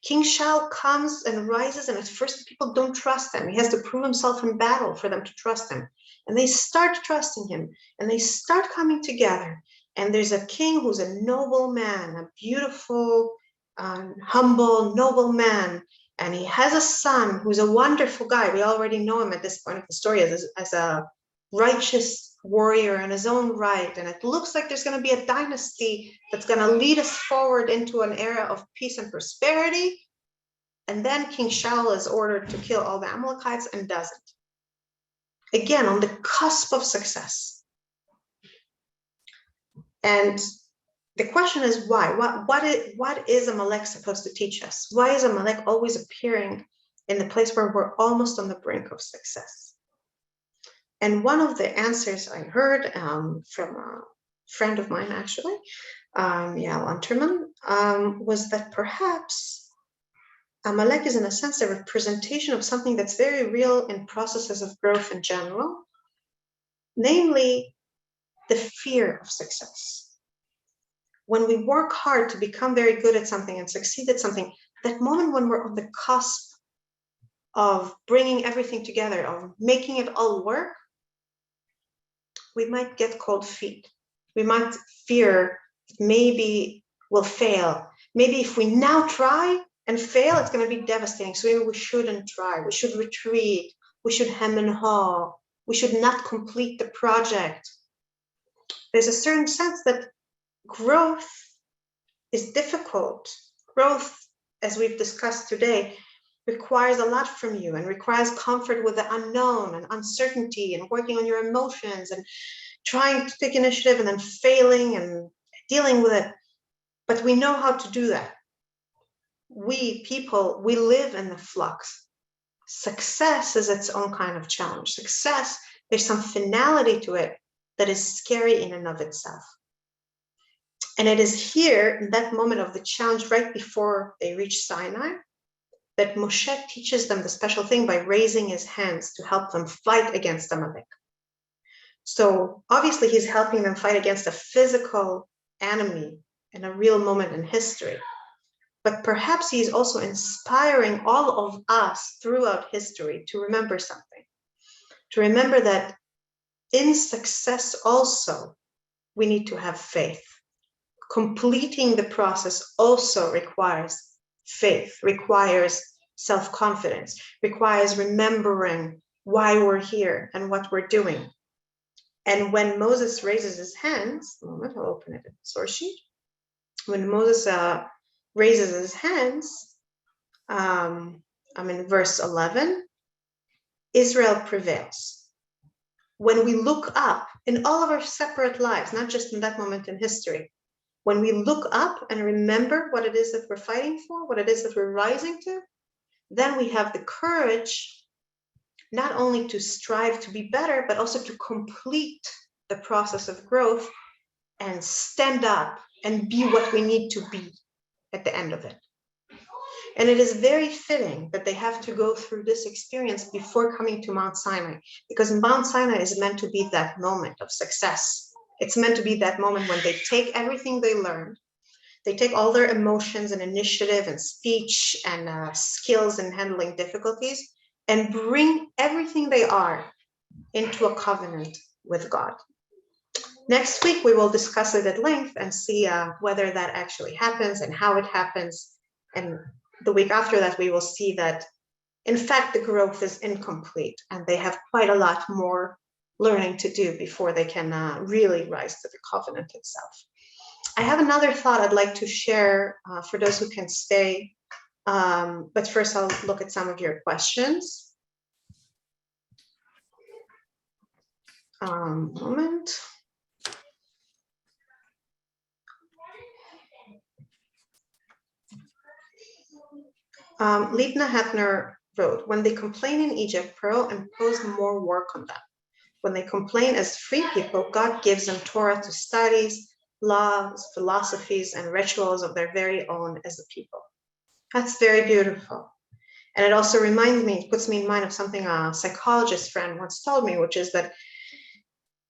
King Shaul comes and rises, and at first people don't trust him. He has to prove himself in battle for them to trust him. And they start trusting him, and they start coming together. And there's a king who's a noble man, a beautiful, humble, noble man. And he has a son who's a wonderful guy. We already know him at this point of the story as a righteous warrior in his own right. And it looks like there's going to be a dynasty that's going to lead us forward into an era of peace and prosperity. And then King Shaul is ordered to kill all the Amalekites and doesn't. Again, on the cusp of success. And the question is why? What is Amalek supposed to teach us? Why is Amalek always appearing in the place where we're almost on the brink of success? And one of the answers I heard from a friend of mine, actually, Yael Unterman, was that perhaps Amalek is, in a sense, a representation of something that's very real in processes of growth in general, namely the fear of success. When we work hard to become very good at something and succeed at something, that moment when we're on the cusp of bringing everything together, of making it all work, we might get cold feet. We might fear maybe we'll fail. Maybe if we now try and fail, it's going to be devastating. So maybe we shouldn't try. We should retreat. We should hem and haw. We should not complete the project. There's a certain sense that growth is difficult. Growth, as we've discussed today, requires a lot from you and requires comfort with the unknown and uncertainty and working on your emotions and trying to take initiative and then failing and dealing with it. But we know how to do that. We people, we live in the flux. Success is its own kind of challenge. Success, there's some finality to it that is scary in and of itself. And it is here, in that moment of the challenge, right before they reach Sinai, that Moshe teaches them the special thing by raising his hands to help them fight against Amalek. So obviously he's helping them fight against a physical enemy in a real moment in history. But perhaps he's also inspiring all of us throughout history to remember something. To remember that in success also, we need to have faith. Completing the process also requires faith, requires self-confidence, requires remembering why we're here and what we're doing. And when Moses raises his hands, a moment, I'll open it in the source sheet. When Moses raises his hands, I'm in verse 11. Israel prevails. When we look up in all of our separate lives, not just in that moment in history, when we look up and remember what it is that we're fighting for, what it is that we're rising to, then we have the courage not only to strive to be better, but also to complete the process of growth and stand up and be what we need to be at the end of it. And it is very fitting that they have to go through this experience before coming to Mount Sinai, because Mount Sinai is meant to be that moment of success. It's meant to be that moment when they take everything they learned, they take all their emotions and initiative and speech and skills in handling difficulties and bring everything they are into a covenant with God. Next week, we will discuss it at length and see whether that actually happens and how it happens. And the week after that, we will see that, in fact, the growth is incomplete and they have quite a lot more learning to do before they can really rise to the covenant itself. I have another thought I'd like to share for those who can stay, but first I'll look at some of your questions. Moment. Liebna Hefner wrote, when they complain in Egypt, Pharaoh imposed more work on them. When they complain as free people, God gives them Torah to studies, laws, philosophies, and rituals of their very own as a people. That's very beautiful. And it also reminds me, it puts me in mind of something a psychologist friend once told me, which is that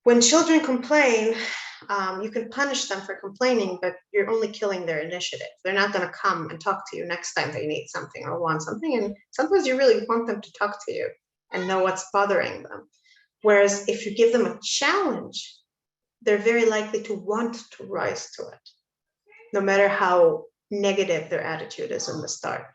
when children complain, you can punish them for complaining, but you're only killing their initiative. They're not going to come and talk to you next time they need something or want something. And sometimes you really want them to talk to you and know what's bothering them. Whereas if you give them a challenge, they're very likely to want to rise to it, no matter how negative their attitude is in the start.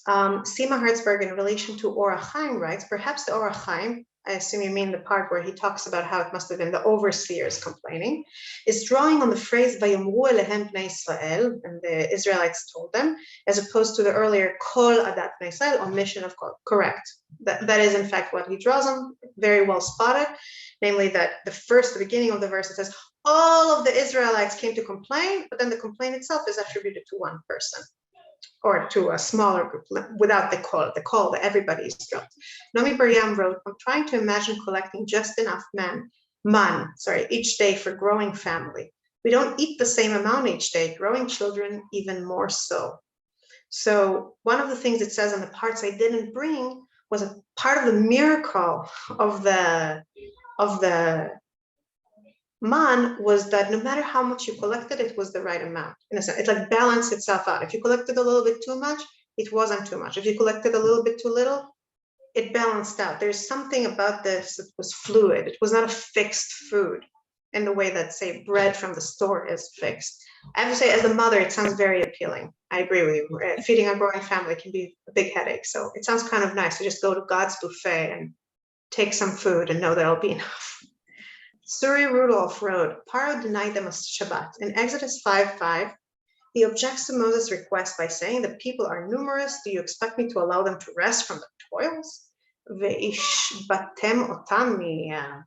Sima Hertzberg, in relation to Orach Chaim, writes, perhaps the Orach Chaim, I assume you mean the part where he talks about how it must have been the overseers complaining, is drawing on the phrase Vayomru elehem bnei Israel, and the Israelites told them, as opposed to the earlier Kol adat bnei Israel, omission of Kol. Correct. That is in fact what he draws on, very well spotted, namely that the beginning of the verse, it says, all of the Israelites came to complain, but then the complaint itself is attributed to one person, or to a smaller group, without the call that everybody is dropped. Nomi Baryam wrote, I'm trying to imagine collecting just enough man each day for growing family. We don't eat the same amount each day, growing children even more so. So one of the things it says on the parts I didn't bring was a part of the miracle of the man was that no matter how much you collected, it was the right amount. In a sense, it like balanced itself out. If you collected a little bit too much, it wasn't too much. If you collected a little bit too little, it balanced out. There's something about this that was fluid. It was not a fixed food in the way that, say, bread from the store is fixed. I have to say, as a mother, it sounds very appealing. I agree with you. Feeding a growing family can be a big headache. So it sounds kind of nice to just go to God's buffet and take some food and know that'll be enough. Suri Rudolph wrote, Paro denied them a Shabbat. In Exodus 5:5, he objects to Moses' request by saying, the people are numerous. Do you expect me to allow them to rest from the toils? Ve'ishbatem otam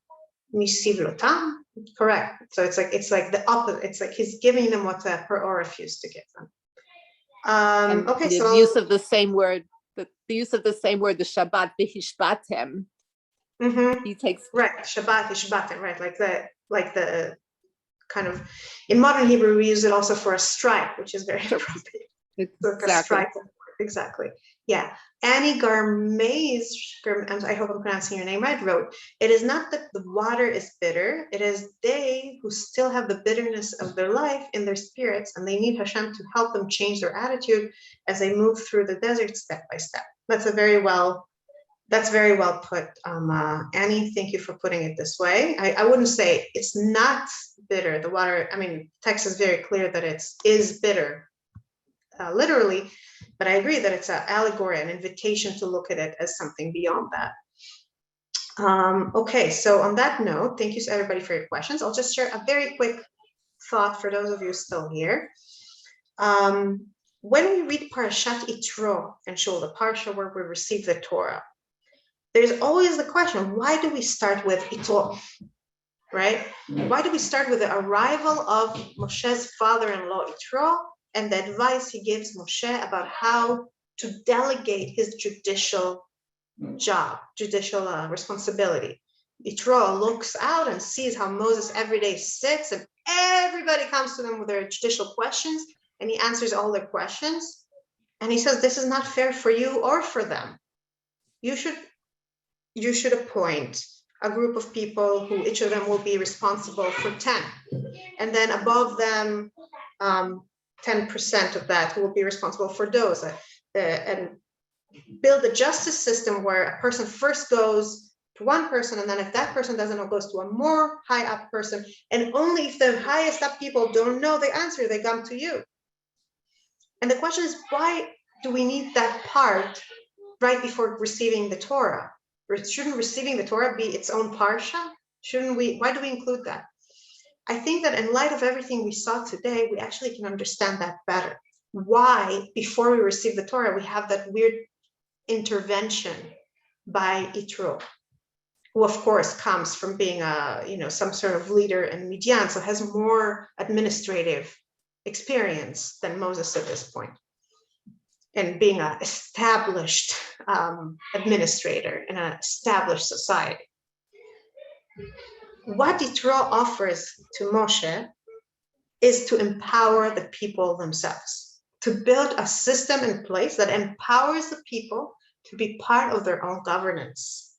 misivlotam. Correct. So it's like the opposite. It's like he's giving them what Paro refused to give them. Okay, the use of the same word, the Shabbat, v'ishbatem. Mm-hmm. He takes right Shabbat ishbatem, right, like the kind of, in modern Hebrew we use it also for a strike, which is very appropriate. Exactly. A strike. Exactly. Yeah. Annie Garmez, I hope I'm pronouncing your name right, wrote, it is not that the water is bitter, it is they who still have the bitterness of their life in their spirits, and they need Hashem to help them change their attitude as they move through the desert step by step. That's very well put, Annie. Thank you for putting it this way. I wouldn't say it's not bitter. The water, I mean, text is very clear that it is bitter, literally, but I agree that it's an allegory, an invitation to look at it as something beyond that. Okay, so on that note, thank you to everybody for your questions. I'll just share a very quick thought for those of you still here. when we read Parashat Yitro and Shul, the parsha where we receive the Torah, there's always the question, why do we start with Yitro, right? Why do we start with the arrival of Moshe's father-in-law Yitro and the advice he gives Moshe about how to delegate his judicial job, judicial responsibility? Yitro looks out and sees how Moses every day sits and everybody comes to them with their judicial questions, and he answers all their questions. And he says, this is not fair for you or for them. You should appoint a group of people who each of them will be responsible for 10. And then above them, 10% of that who will be responsible for those. And build a justice system where a person first goes to one person, and then if that person doesn't know, goes to a more high up person. And only if the highest up people don't know the answer, they come to you. And the question is, why do we need that part right before receiving the Torah? Shouldn't receiving the Torah be its own parsha? Shouldn't we? Why do we include that? I think that in light of everything we saw today, we actually can understand that better. Why, before we receive the Torah, we have that weird intervention by Yitro, who of course comes from being some sort of leader in Midian, so has more administrative experience than Moses at this point, and being an established administrator in an established society. What Yitro offers to Moshe is to empower the people themselves, to build a system in place that empowers the people to be part of their own governance.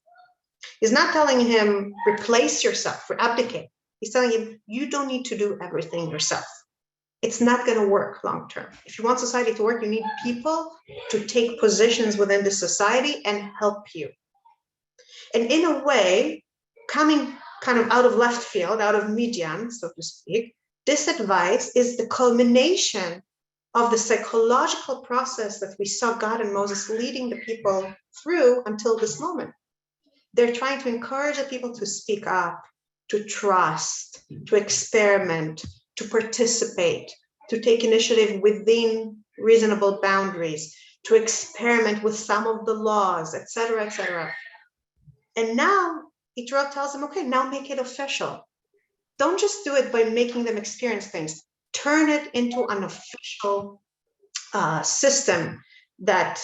He's not telling him, replace yourself or abdicate. He's telling him, you don't need to do everything yourself. It's not going to work long term. If you want society to work, you need people to take positions within the society and help you. And in a way, coming kind of out of left field, out of Midian, so to speak, this advice is the culmination of the psychological process that we saw God and Moses leading the people through until this moment. They're trying to encourage the people to speak up, to trust, to experiment, to participate, to take initiative within reasonable boundaries, to experiment with some of the laws, etc., etc. And now Yitro tells them, okay, now make it official. Don't just do it by making them experience things. Turn it into an official system that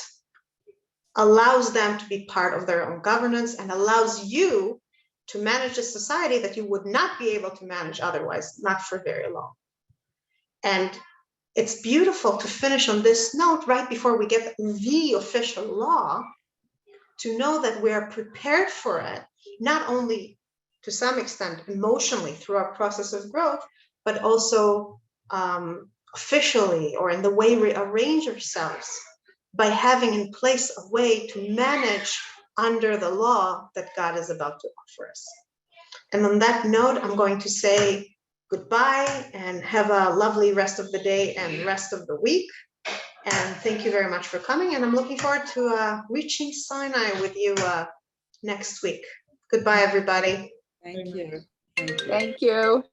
allows them to be part of their own governance and allows you to manage a society that you would not be able to manage otherwise, not for very long. And it's beautiful to finish on this note right before we get the official law, to know that we are prepared for it, not only to some extent emotionally through our process of growth, but also officially, or in the way we arrange ourselves, by having in place a way to manage under the law that God is about to offer us. And on that note, I'm going to say goodbye and have a lovely rest of the day and rest of the week. And thank you very much for coming. And I'm looking forward to reaching Sinai with you next week. Goodbye, everybody. Thank you. Thank you.